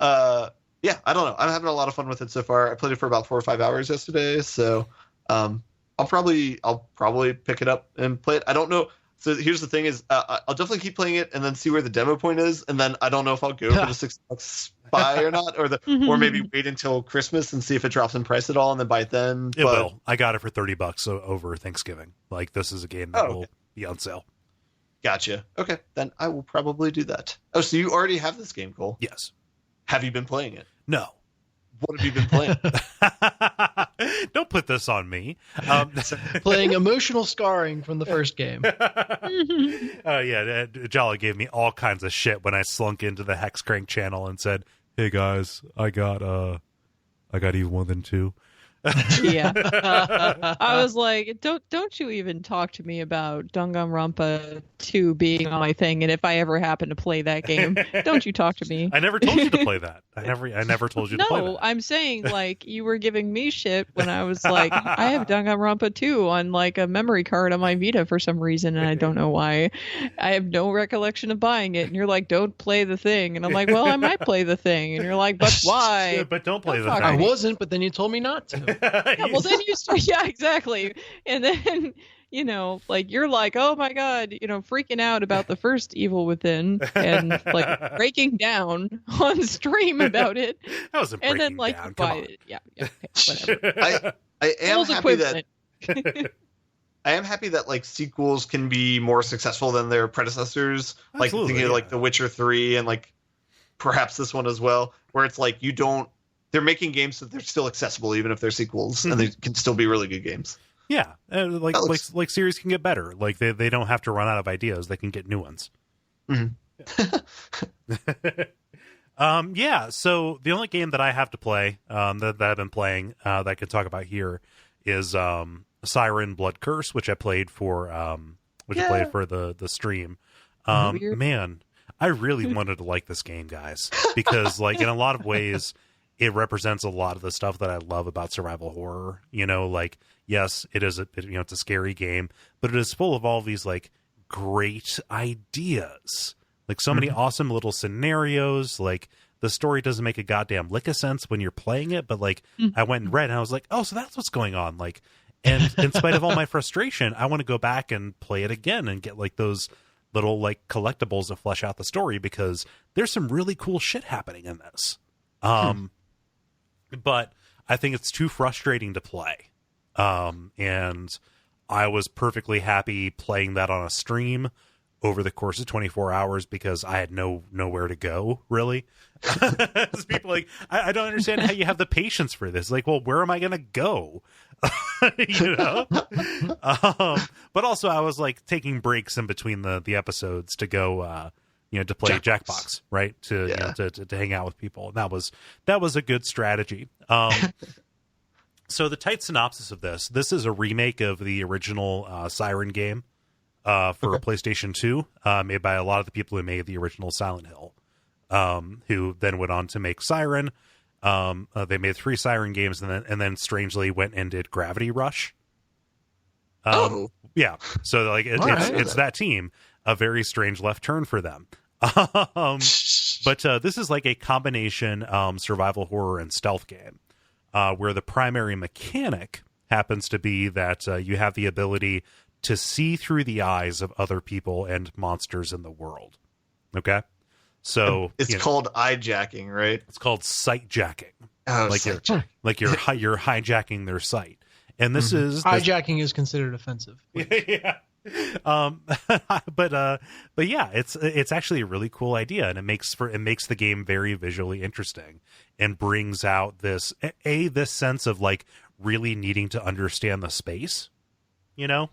I don't know. I'm having a lot of fun with it so far. I played it for about 4 or 5 hours yesterday, so I'll probably pick it up and play it. I don't know. So here's the thing: is I'll definitely keep playing it and then see where the demo point is, and then I don't know if I'll go for the $6 buy or not, or maybe wait until Christmas and see if it drops in price at all, and then buy it then. It will. I got it for $30 over Thanksgiving. Like, this is a game that will be on sale. Gotcha. Okay, then I will probably do that. Oh, so you already have this game, Cole? Yes. Have you been playing it? No. What have you been playing? Don't put this on me. Playing emotional scarring from the first game. Jala gave me all kinds of shit when I slunk into the Hexcrank channel and said, "Hey guys, I got Eve 1 and 2." Yeah. I was like, don't you even talk to me about Danganronpa 2 being on my thing, and if I ever happen to play that game, don't you talk to me. I never told you to play that. I never told you to play that. No, I'm saying like you were giving me shit when I was like, I have Danganronpa 2 on like a memory card on my Vita for some reason, and I don't know why. I have no recollection of buying it, and you're like, don't play the thing, and I'm like, well, I might play the thing, and you're like, but why? Yeah, but don't play the I thing. wasn't, but then you told me not to. Yeah, well, then you start, yeah, exactly. And then, like you're like, oh my God, freaking out about the first Evil Within and like breaking down on stream about it. That wasn't breaking and then like down. buy it. Yeah, okay, whatever. I am happy equivalent. that I am happy that like sequels can be more successful than their predecessors. Like Absolutely, thinking of like The Witcher 3 and like perhaps this one as well, where it's like they're making games that they're still accessible even if they're sequels, and they can still be really good games. Yeah, like series can get better. Like they don't have to run out of ideas; they can get new ones. Yeah. So the only game that I have to play that I've been playing that I could talk about here is Siren Blood Curse, which I played for the stream. Man, I really wanted to like this game, guys, because like in a lot of ways it represents a lot of the stuff that I love about survival horror. You know, like, yes, it's a scary game, but it is full of all these like great ideas, like so many awesome little scenarios. Like the story doesn't make a goddamn lick of sense when you're playing it, but like I went and read and I was like, oh, so that's what's going on. Like, and in spite of all my frustration, I want to go back and play it again and get like those little like collectibles to flesh out the story, because there's some really cool shit happening in this. But I think it's too frustrating to play. And I was perfectly happy playing that on a stream over the course of 24 hours because I had nowhere to go, really. People like, I don't understand how you have the patience for this. Like, well, where am I going to go? You know? But also I was like taking breaks in between the episodes to go, to play Jackbox, right? To hang out with people. And that was a good strategy. So the tight synopsis of this is a remake of the original Siren game for PlayStation 2, made by a lot of the people who made the original Silent Hill, who then went on to make Siren. They made 3 Siren games and then strangely went and did Gravity Rush. Yeah. So like it's that team. A very strange left turn for them. But this is like a combination survival horror and stealth game, where the primary mechanic happens to be that you have the ability to see through the eyes of other people and monsters in the world. Okay? So it's called eye-jacking, right? It's called sight-jacking. Oh, like you're hijacking their sight. And this is hijacking is considered offensive. Yeah. But yeah, it's actually a really cool idea, and it makes the game very visually interesting and brings out this sense of like really needing to understand the space,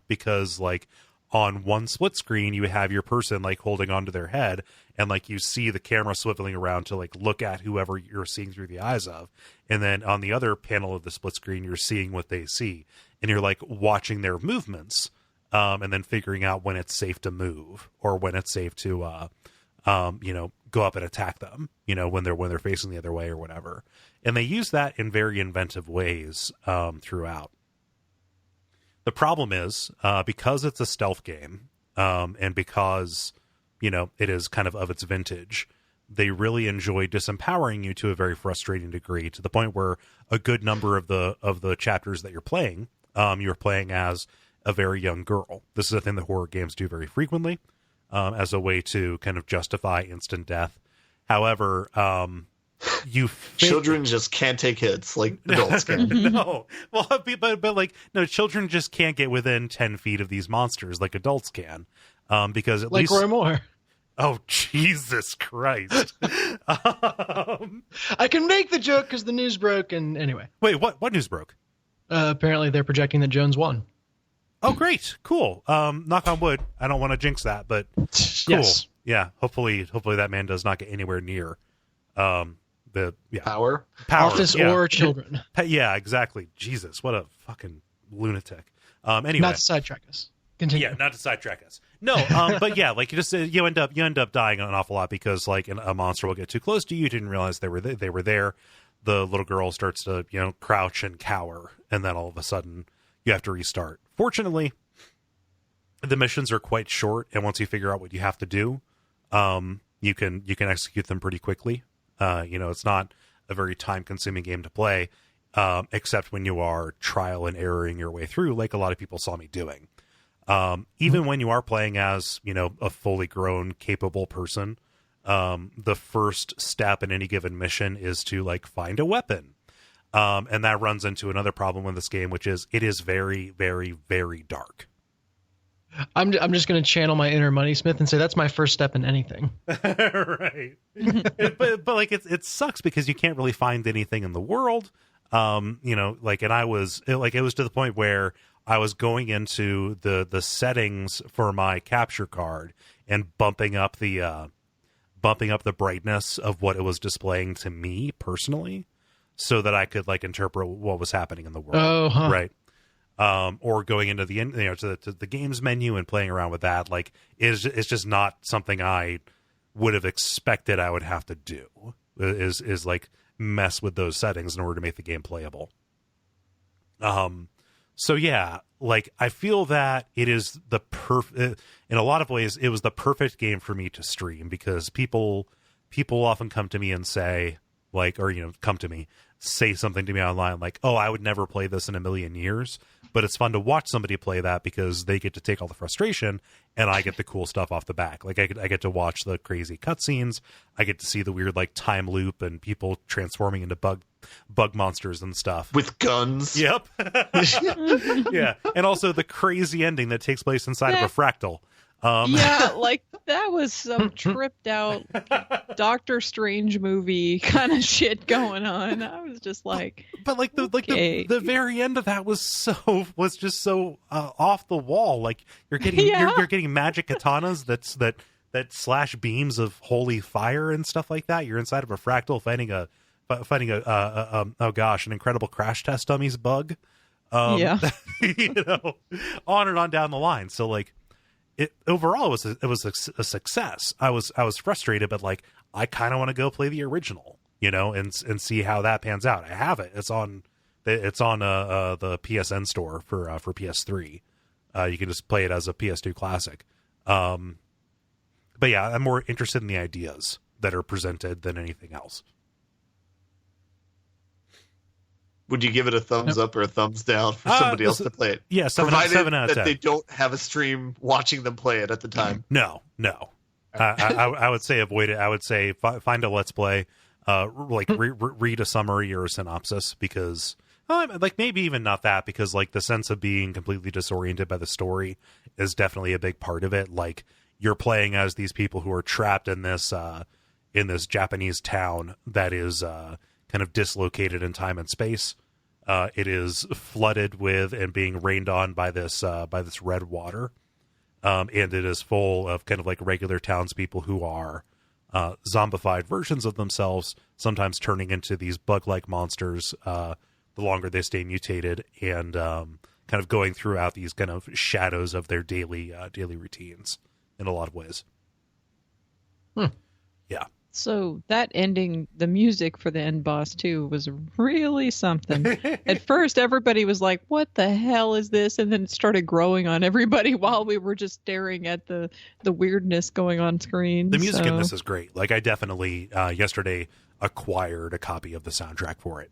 because like on one split screen you have your person like holding onto their head, and like you see the camera swiveling around to like look at whoever you're seeing through the eyes of, and then on the other panel of the split screen you're seeing what they see, and you're like watching their movements. And then figuring out when it's safe to move or when it's safe to, go up and attack them, when they're facing the other way or whatever. And they use that in very inventive ways throughout. The problem is because it's a stealth game and because, it is kind of its vintage, they really enjoy disempowering you to a very frustrating degree, to the point where a good number of the chapters that you're playing as a very young girl. This is a thing that horror games do very frequently, as a way to kind of justify instant death. However, children just can't take hits like adults can. No, well, but like, no, children just can't get within 10 feet of these monsters like adults can, because at least Roy Moore. Oh, Jesus Christ! I can make the joke because the news broke, and anyway. Wait, what news broke? Apparently, they're projecting that Jones won. Oh, great. Cool. Knock on wood. I don't want to jinx that, but cool. Yes. Yeah. Hopefully that man does not get anywhere near power, office, or children. Yeah, exactly. Jesus, what a fucking lunatic. Anyway. Not to sidetrack us. Continue. Yeah, not to sidetrack us. No, but yeah, like you end up dying an awful lot because like a monster will get too close to you. You didn't realize they were there. The little girl starts to, crouch and cower, and then all of a sudden you have to restart. Fortunately, the missions are quite short, and once you figure out what you have to do, you can execute them pretty quickly. It's not a very time-consuming game to play, except when you are trial and erroring your way through, like a lot of people saw me doing. Even when you are playing as, a fully grown, capable person, the first step in any given mission is to like find a weapon. And that runs into another problem with this game, which is it is very, very, very dark. I'm just going to channel my inner Moneysmith and say that's my first step in anything. Right. but like it sucks because you can't really find anything in the world. Like, and it was to the point where I was going into the settings for my capture card and bumping up the brightness of what it was displaying to me personally, so that I could like interpret what was happening in the world. Oh, huh. Right. Or going into the to the games menu and playing around with that, like it's just not something I would have expected I would have to do. Is like mess with those settings in order to make the game playable. So yeah, like I feel that it is the in a lot of ways it was the perfect game for me to stream, because people often come to me and say, like, or say something to me online like, oh, I would never play this in a million years. But it's fun to watch somebody play that because they get to take all the frustration and I get the cool stuff off the back. Like I get to watch the crazy cutscenes. I get to see the weird like time loop and people transforming into bug monsters and stuff. With guns. Yep. Yeah. And also the crazy ending that takes place inside of a fractal. Yeah, like that was some tripped out Doctor Strange movie kind of shit going on. I was just like, but like okay. the very end of that was just so off the wall. Like you're getting you're getting magic katanas that slash beams of holy fire and stuff like that. You're inside of a fractal fighting a oh gosh, an incredible crash test dummies bug. On and on down the line. So like. It overall it was a success. I was frustrated, but like I kind of want to go play the original, and see how that pans out. I have it. It's on the PSN store for PS3. You can just play it as a PS2 classic. But yeah, I'm more interested in the ideas that are presented than anything else. Would you give it a thumbs up or a thumbs down for somebody else to play it? Yeah, 7 out of 10. They don't have a stream watching them play it at the time. No. I would say avoid it. I would say find a Let's Play, read a summary or a synopsis, because like maybe even not that, because like the sense of being completely disoriented by the story is definitely a big part of it. Like you're playing as these people who are trapped in this Japanese town that is kind of dislocated in time and space. It is flooded with and being rained on by this red water, and it is full of kind of like regular townspeople who are zombified versions of themselves, sometimes turning into these bug-like monsters the longer they stay mutated, and kind of going throughout these kind of shadows of their daily routines in a lot of ways. Yeah. So that ending, the music for the end boss too, was really something. At first, everybody was like, what the hell is this? And then it started growing on everybody while we were just staring at the weirdness going on screen. The music in this is great. Like I definitely, yesterday, acquired a copy of the soundtrack for it.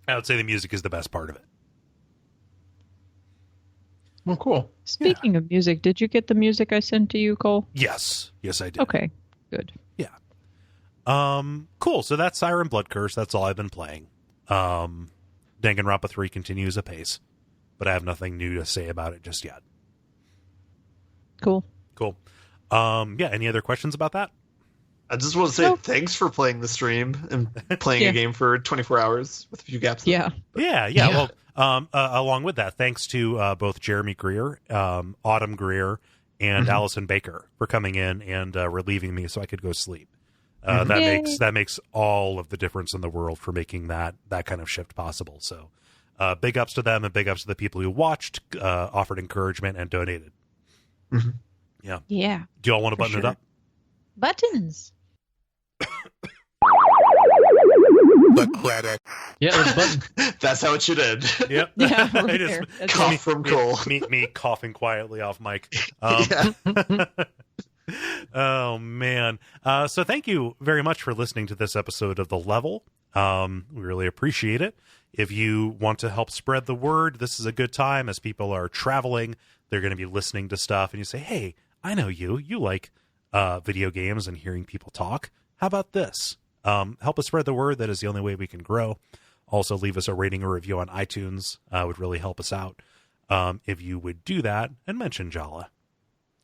I would say the music is the best part of it. Well, cool. Speaking of music, did you get the music I sent to you, Cole? Yes, I did. Okay. Good. Yeah. Cool. So that's Siren Blood Curse. That's all I've been playing. Danganronpa 3 continues apace, but I have nothing new to say about it just yet. Cool. Yeah. Any other questions about that? I just want to say thanks for playing the stream and playing a game for 24 hours with a few gaps. Yeah. Well, along with that, thanks to both Jeremy Greer, Autumn Greer, and Allison Baker for coming in and relieving me so I could go sleep. That makes all of the difference in the world for making that kind of shift possible. So big ups to them, and big ups to the people who watched, offered encouragement, and donated. Mm-hmm. Yeah. Do y'all want to button it up? Buttons. The credit. Yeah, there's a button. That's how it should end. Yep. Yeah, It is Cough from Cole. Me coughing quietly off mic. Oh man. So thank you very much for listening to this episode of The Level. We really appreciate it. If you want to help spread the word, this is a good time. As people are traveling, they're going to be listening to stuff, and you say, hey, I know you like video games and hearing people talk. How about this? Help us spread the word. That is the only way we can grow. Also, leave us a rating or review on iTunes. Would really help us out. if you would do that and mention Jala.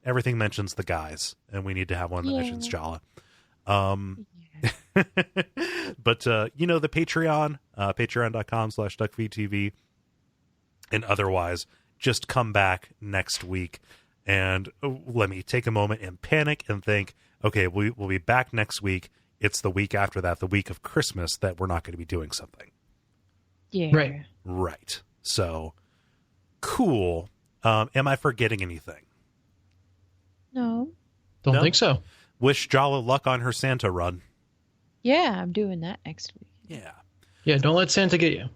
Everything mentions the guys, and we need to have one that mentions Jala. But, the Patreon, patreon.com/Duckfeed.tv. And otherwise, just come back next week and let me take a moment and panic and think, okay, we'll be back next week. It's the week after that, the week of Christmas, that we're not going to be doing something. Yeah. Right. So, cool. Am I forgetting anything? No. Don't think so. Wish Jala luck on her Santa run. Yeah, I'm doing that next week. Yeah. Yeah, don't let Santa get you.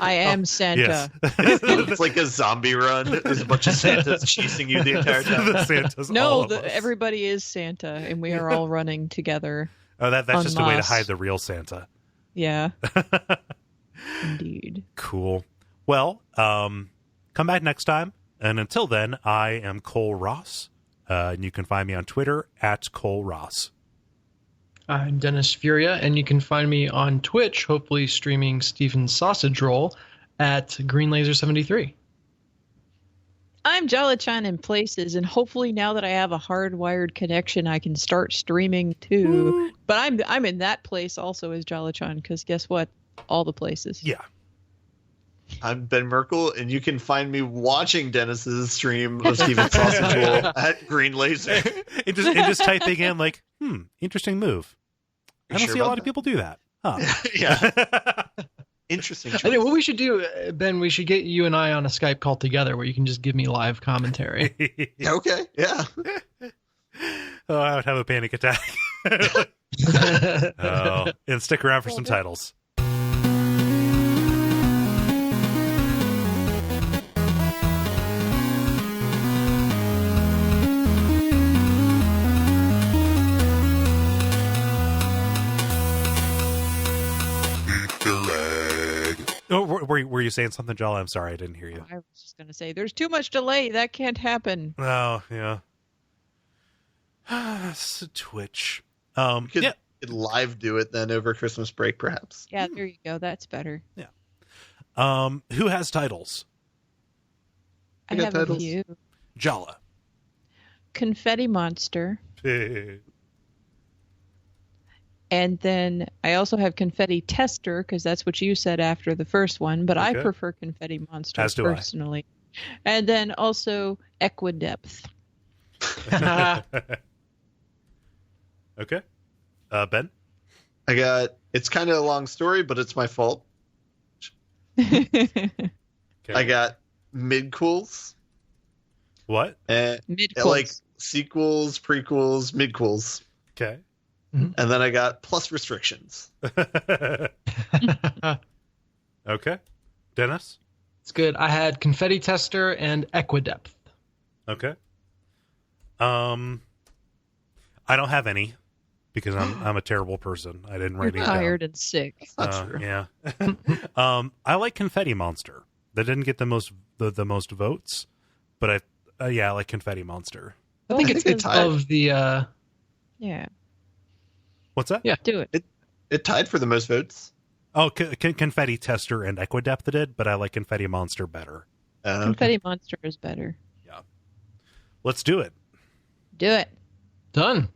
I am Santa. Yes. It's like a zombie run. There's a bunch of Santas chasing you the entire time. The Santas, all No, of us. everybody is Santa, and we are all running together. Oh, that's en just a way to masse. hide the real Santa. Yeah. Indeed. Cool. Well, come back next time. And until then, I am Kole Ross. And you can find me on Twitter at Kole Ross. I'm Dennis Furia, and you can find me on Twitch, hopefully streaming Steven's Sausage Roll at GreenLaser73. I'm Jala-chan in places, and hopefully now that I have a hardwired connection, I can start streaming too. But I'm in that place also as Jala-chan, because guess what? All the places. Yeah. I'm Ben Merkel, and you can find me watching Dennis's stream of Steven Sausage Roll at Green Laser. and just typing in like, interesting move. I don't sure see a about lot of people do that. Huh. Yeah. Interesting choice. I think what we should do, Ben, we should get you and I on a Skype call together where you can just give me live commentary. Okay, yeah. Oh, I would have a panic attack. And stick around for some titles. Oh, were you saying something, Jala? I'm sorry, I didn't hear you. I was just going to say, there's too much delay. That can't happen. Oh, yeah. It's Twitch. We could live do it then over Christmas break, perhaps. Yeah, there you go. That's better. Yeah. Who has titles? I got have titles. a few. Jala. Confetti Monster. And then I also have Confetti Tester, because that's what you said after the first one, but I Okay. prefer Confetti Monster As do I. personally. And then also Equidepth. Okay. Ben? I got, it's kind of a long story, but it's my fault. Okay. I got mid-cools. What? Mid-quotes. Like sequels, prequels, mid-quools. Okay. And then I got plus restrictions. Okay. Dennis? It's good. I had Confetti Tester and Equidepth. Okay. I don't have any because I'm a terrible person. I didn't write You're any down. tired and sick. That's true. Yeah. I like Confetti Monster. That didn't get the most votes, but I like Confetti Monster. I think I it's think they tied. of the Yeah, What's that? Yeah. do it. It tied for the most votes. Oh, Confetti Tester and Equidepth did, but I like Confetti Monster better. Okay. Confetti Monster is better. Let's do it. Do it. done.